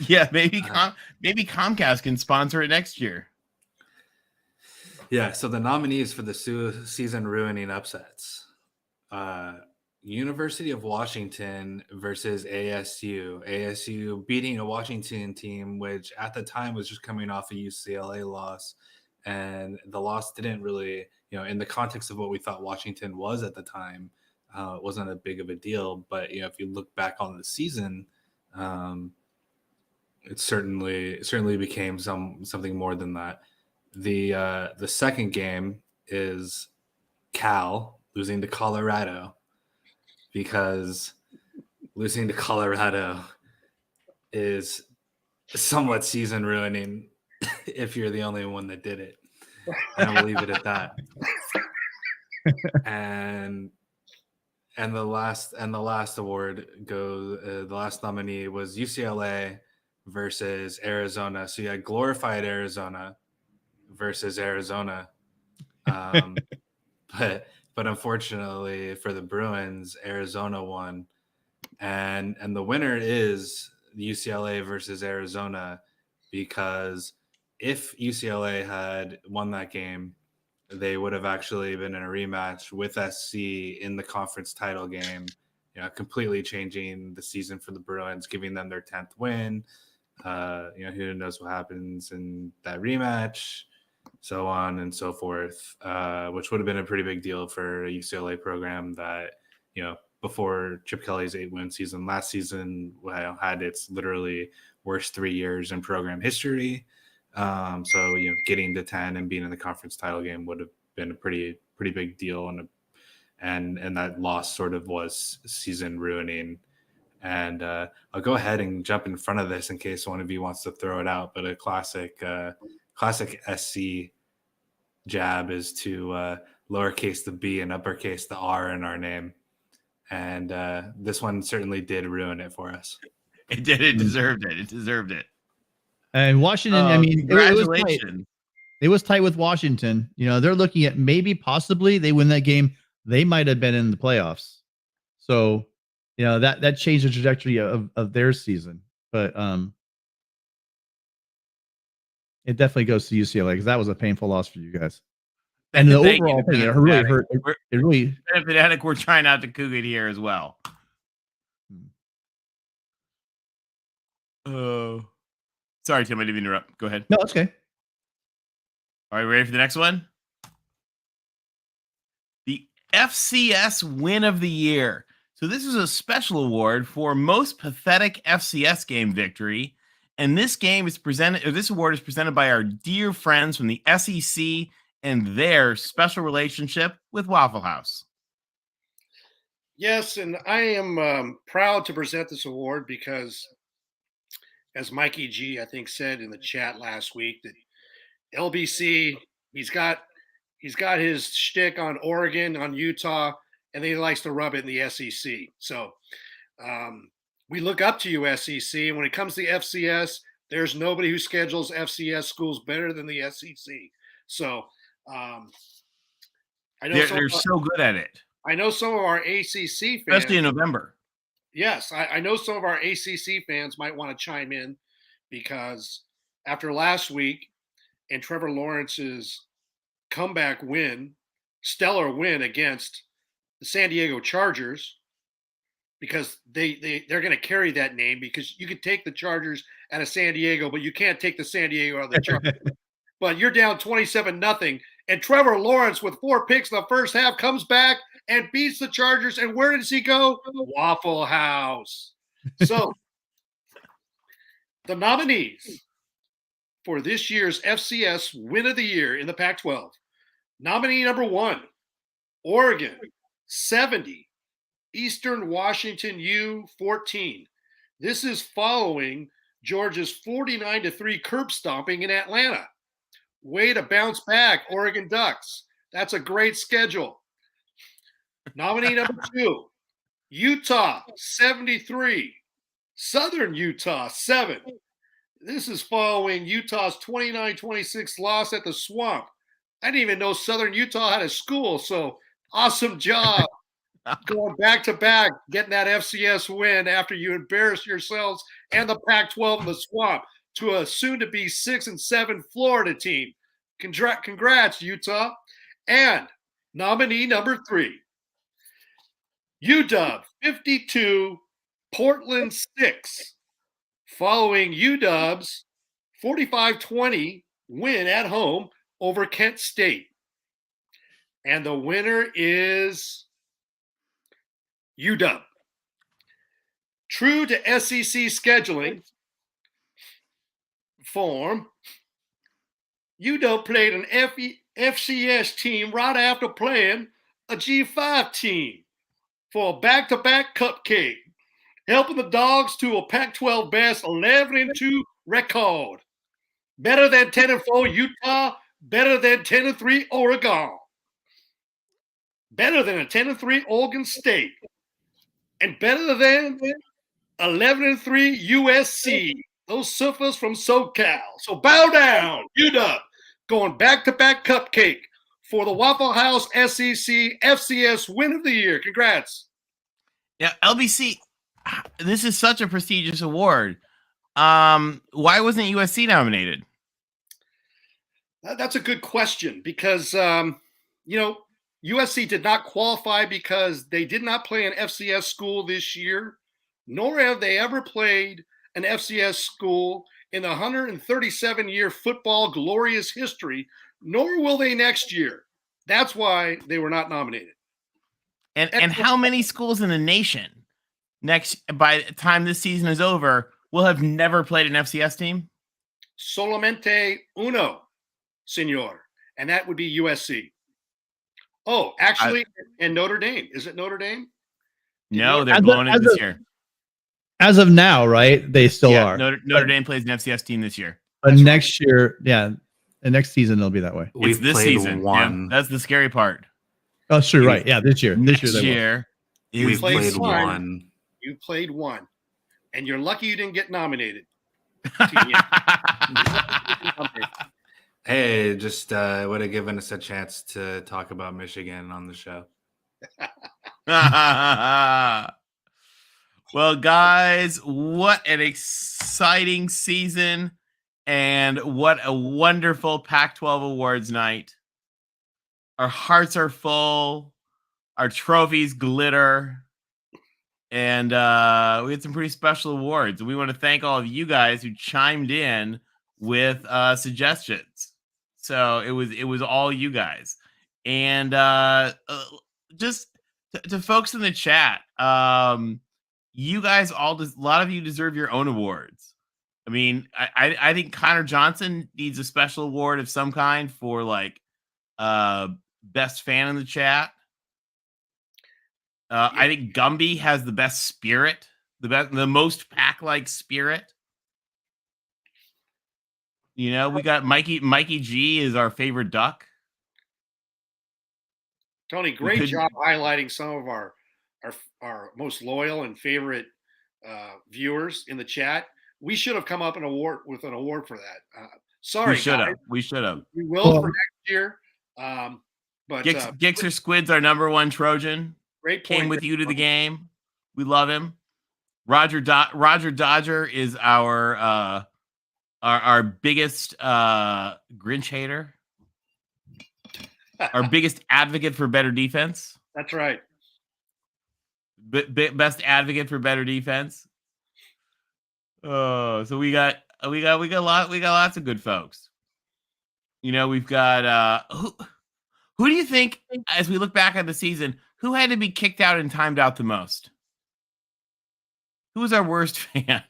Yeah, maybe Comcast can sponsor it next year. Yeah, so the nominees for the season ruining upsets. University of Washington versus ASU. ASU beating a Washington team, which at the time was just coming off a UCLA loss. And the loss didn't really, in the context of what we thought Washington was at the time, wasn't a big of a deal. But, if you look back on the season, it certainly became something more than that. The second game is Cal losing to Colorado, because losing to Colorado is somewhat season ruining if you're the only one that did it. And I'll leave it at that. And the last award goes. The last nominee was UCLA versus Arizona. So you had glorified Arizona versus Arizona, but unfortunately for the Bruins, Arizona won, and the winner is UCLA versus Arizona, because if UCLA had won that game, they would have actually been in a rematch with SC in the conference title game, completely changing the season for the Bruins, giving them their 10th win. Who knows what happens in that rematch, so on and so forth, which would have been a pretty big deal for a UCLA program that, before Chip Kelly's 8-win season last season, had its literally worst 3 years in program history. So, getting to 10 and being in the conference title game would have been a pretty big deal. And that loss sort of was season ruining. And I'll go ahead and jump in front of this in case one of you wants to throw it out. But a classic SC jab is to lowercase the B and uppercase the R in our name. And this one certainly did ruin it for us. It did. It deserved it. It deserved it. And Washington, I mean, congratulations. It was tight with Washington. They're looking at maybe possibly they win that game. They might have been in the playoffs. So, that changed the trajectory of their season. But it definitely goes to UCLA because that was a painful loss for you guys. And the overall thing, it really hurt. It really. We're trying not to cook it here as well. Oh, sorry, Tim. I didn't interrupt. Go ahead. No, it's okay. All right, ready for the next one? The FCS Win of the Year. So this is a special award for most pathetic FCS game victory. And this game is presented, or this award is presented by our dear friends from the SEC and their special relationship with Waffle House. Yes, and I am proud to present this award because, as Mikey G, I think, said in the chat last week, that LBC, he's got his shtick on Oregon, on Utah, and then he likes to rub it in the SEC. So we look up to you, SEC, and when it comes to FCS, there's nobody who schedules FCS schools better than the SEC. So I know they're so good at it. I know some of our ACC fans, especially in November. Yes, I know some of our ACC fans might want to chime in because after last week and Trevor Lawrence's comeback win, stellar win against the San Diego Chargers, because they're going to carry that name, because you could take the Chargers out of San Diego, but you can't take the San Diego out of the Chargers. But you're down 27-0, and Trevor Lawrence with 4 picks in the first half comes back and beats the Chargers. And where does he go? Waffle House. So the nominees for this year's FCS Win of the Year in the Pac-12. Nominee number 1, Oregon, 70. Eastern Washington U, 14. This is following Georgia's 49-3 curb stomping in Atlanta. Way to bounce back, Oregon Ducks. That's a great schedule. Nominee number 2, Utah, 73. Southern Utah, 7. This is following Utah's 29-26 loss at the Swamp. I didn't even know Southern Utah had a school, so awesome job going back-to-back, getting that FCS win after you embarrassed yourselves and the Pac-12 in the Swamp to a soon-to-be 6-7 Florida team. Congrats, Utah. And nominee number 3, UW, 52, Portland, 6, following UW's 45-20 win at home over Kent State. And the winner is UW. True to SEC scheduling form, UW played an FCS team right after playing a G5 team for a back-to-back cupcake, helping the Dogs to a Pac-12 best 11-2 record. Better than 10-4 Utah, better than 10-3 Oregon, better than a 10-3 Oregon State, and better than 11-3 USC. Those surfers from SoCal. So bow down, UW, going back-to-back cupcake for the Waffle House SEC FCS Win of the Year. Congrats. Yeah, LBC, this is such a prestigious award. Why wasn't USC nominated? That's a good question because, USC did not qualify because they did not play an FCS school this year, nor have they ever played an FCS school in the 137-year football glorious history, nor will they next year. That's why they were not nominated. And how many schools in the nation by the time this season is over will have never played an FCS team? Solamente uno, senor, and that would be USC. Oh, actually, and Notre Dame. Is it Notre Dame? No, they're blowing it this year. As of now, right? They still are. Notre Dame plays an FCS team this year. But next year, the next season it'll be that way. It's this season. Yeah, that's the scary part. Oh, sure, right. Yeah, this year. We've played one. You played one, and you're lucky you didn't get nominated. Hey, just would have given us a chance to talk about Michigan on the show. Well, guys, what an exciting season and what a wonderful Pac-12 awards night. Our hearts are full. Our trophies glitter. And we had some pretty special awards. And we want to thank all of you guys who chimed in with suggestions. So it was all you guys. And just to folks in the chat, you guys all, a lot of you deserve your own awards. I mean, I think Connor Johnson needs a special award of some kind for like best fan in the chat. I think Gumby has the best spirit, the most pack-like spirit. You know, we got Mikey G is our favorite duck. Tony, great job highlighting some of our most loyal and favorite viewers in the chat. We should have come up with an award for that. Sorry, we should have. We will for next year. But Gixxer Squid's our #1 Trojan. Great point. Came with you to the game. We love him. Roger Dodger is our biggest Grinch hater. Our biggest advocate for better defense. That's right. Best advocate for better defense. Oh, so we got lots of good folks. You know, we've got who do you think, as we look back at the season, who had to be kicked out and timed out the most? Who was our worst fan?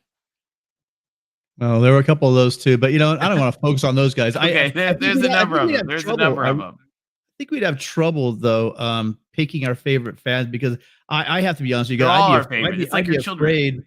Well, there were a couple of those too, but you know, I don't want to focus on those guys. Okay, there's a number of them. There's a number of them. I think we'd have trouble though, picking our favorite fans, because I have to be honest with you They're guys. all our favorite. It's like your children.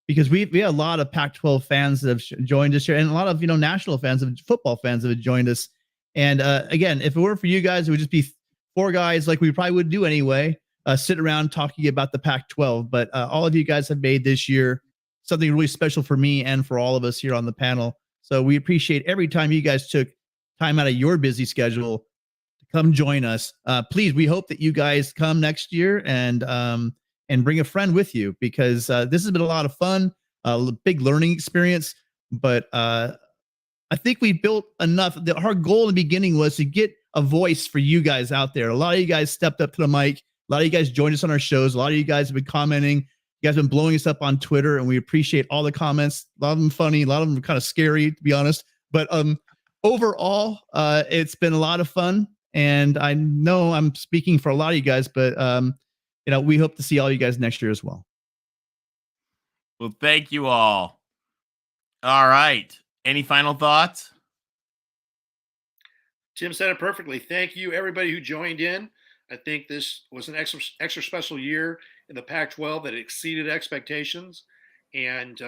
Because we had a lot of Pac-12 fans that have joined us here, and a lot of national fans, of football fans that have joined us. And again, if it weren't for you guys, it would just be 4 guys like we probably would do anyway, sit around talking about the Pac-12. But all of you guys have made this year something really special for me and for all of us here on the panel. So we appreciate every time you guys took time out of your busy schedule to come join us. Please, we hope that you guys come next year and bring a friend with you, because this has been a lot of fun, a big learning experience. But I think we built enough. Our goal in the beginning was to get a voice for you guys out there. A lot of you guys stepped up to the mic. A lot of you guys joined us on our shows. A lot of you guys have been commenting. You guys have been blowing us up on Twitter, and we appreciate all the comments. A lot of them funny. A lot of them kind of scary, to be honest. But overall, it's been a lot of fun. And I know I'm speaking for a lot of you guys, but we hope to see all you guys next year as well. Well, thank you all. All right. Any final thoughts? Tim said it perfectly. Thank you, everybody who joined in. I think this was an extra special year in the Pac-12 that exceeded expectations. And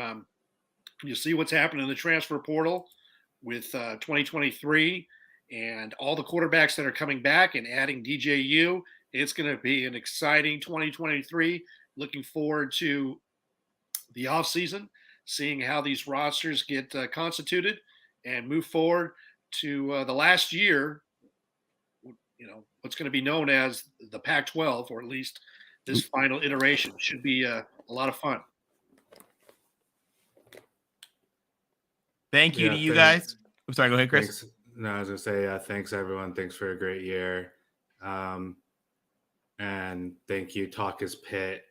you'll see what's happening in the transfer portal with 2023 and all the quarterbacks that are coming back and adding DJU. It's going to be an exciting 2023. Looking forward to the offseason, seeing how these rosters get constituted, and move forward to the last year, what's going to be known as the Pac-12, or at least this final iteration. Should be a lot of fun. Thank you to you guys. I'm sorry, go ahead, Chris. Thanks. No, I was going to say thanks, everyone. Thanks for a great year. And thank you, Talk is Pitt.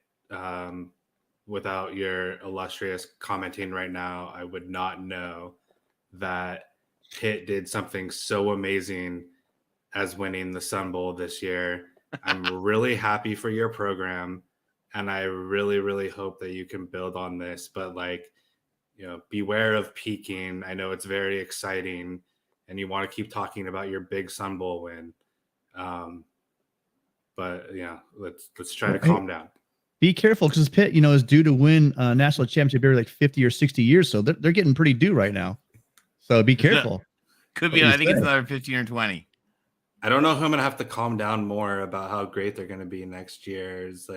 Without your illustrious commenting right now, I would not know that Pitt did something so amazing as winning the Sun Bowl this year. I'm really happy for your program, and I really, really hope that you can build on this. But beware of peaking. I know it's very exciting, and you want to keep talking about your big Sun Bowl win. But let's try to calm down. Be careful, because Pitt, is due to win a national championship every 50 or 60 years. So they're getting pretty due right now. So be careful. Could be. I think it's another 15 or 20. I don't know who I'm going to have to calm down more about how great they're going to be next year. Is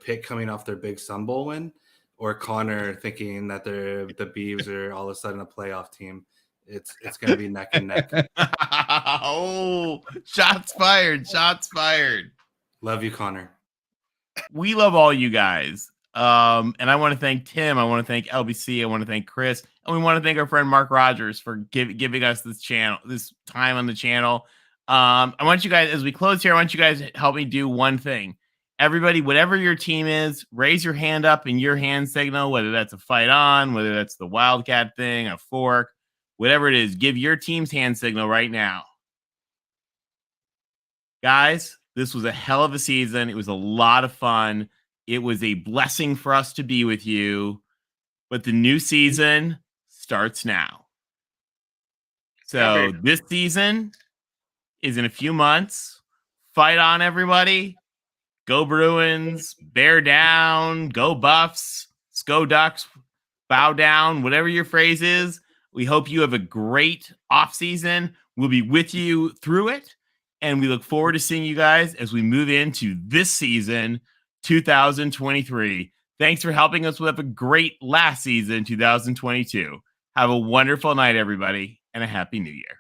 Pitt coming off their big Sun Bowl win, or Connor thinking that the Beavs are all of a sudden a playoff team. It's going to be neck and neck. Oh, shots fired. Shots fired. Love you, Connor. We love all you guys. And I want to thank Tim. I want to thank LBC. I want to thank Chris. And we want to thank our friend Mark Rogers for giving us this time on the channel. I want you guys, as we close here, I want you guys to help me do one thing. Everybody, whatever your team is, raise your hand up in your hand signal, whether that's a fight on, whether that's the Wildcat thing, a fork, whatever it is. Give your team's hand signal right now. Guys, This was a hell of a season. It was a lot of fun. It was a blessing for us to be with you. But the new season starts now. So this season is in a few months. Fight on, everybody. Go Bruins. Bear down. Go Buffs. Sko Ducks. Bow down. Whatever your phrase is. We hope you have a great offseason. We'll be with you through it. And we look forward to seeing you guys as we move into this season, 2023. Thanks for helping us with a great last season, 2022. Have a wonderful night, everybody, and a happy new year.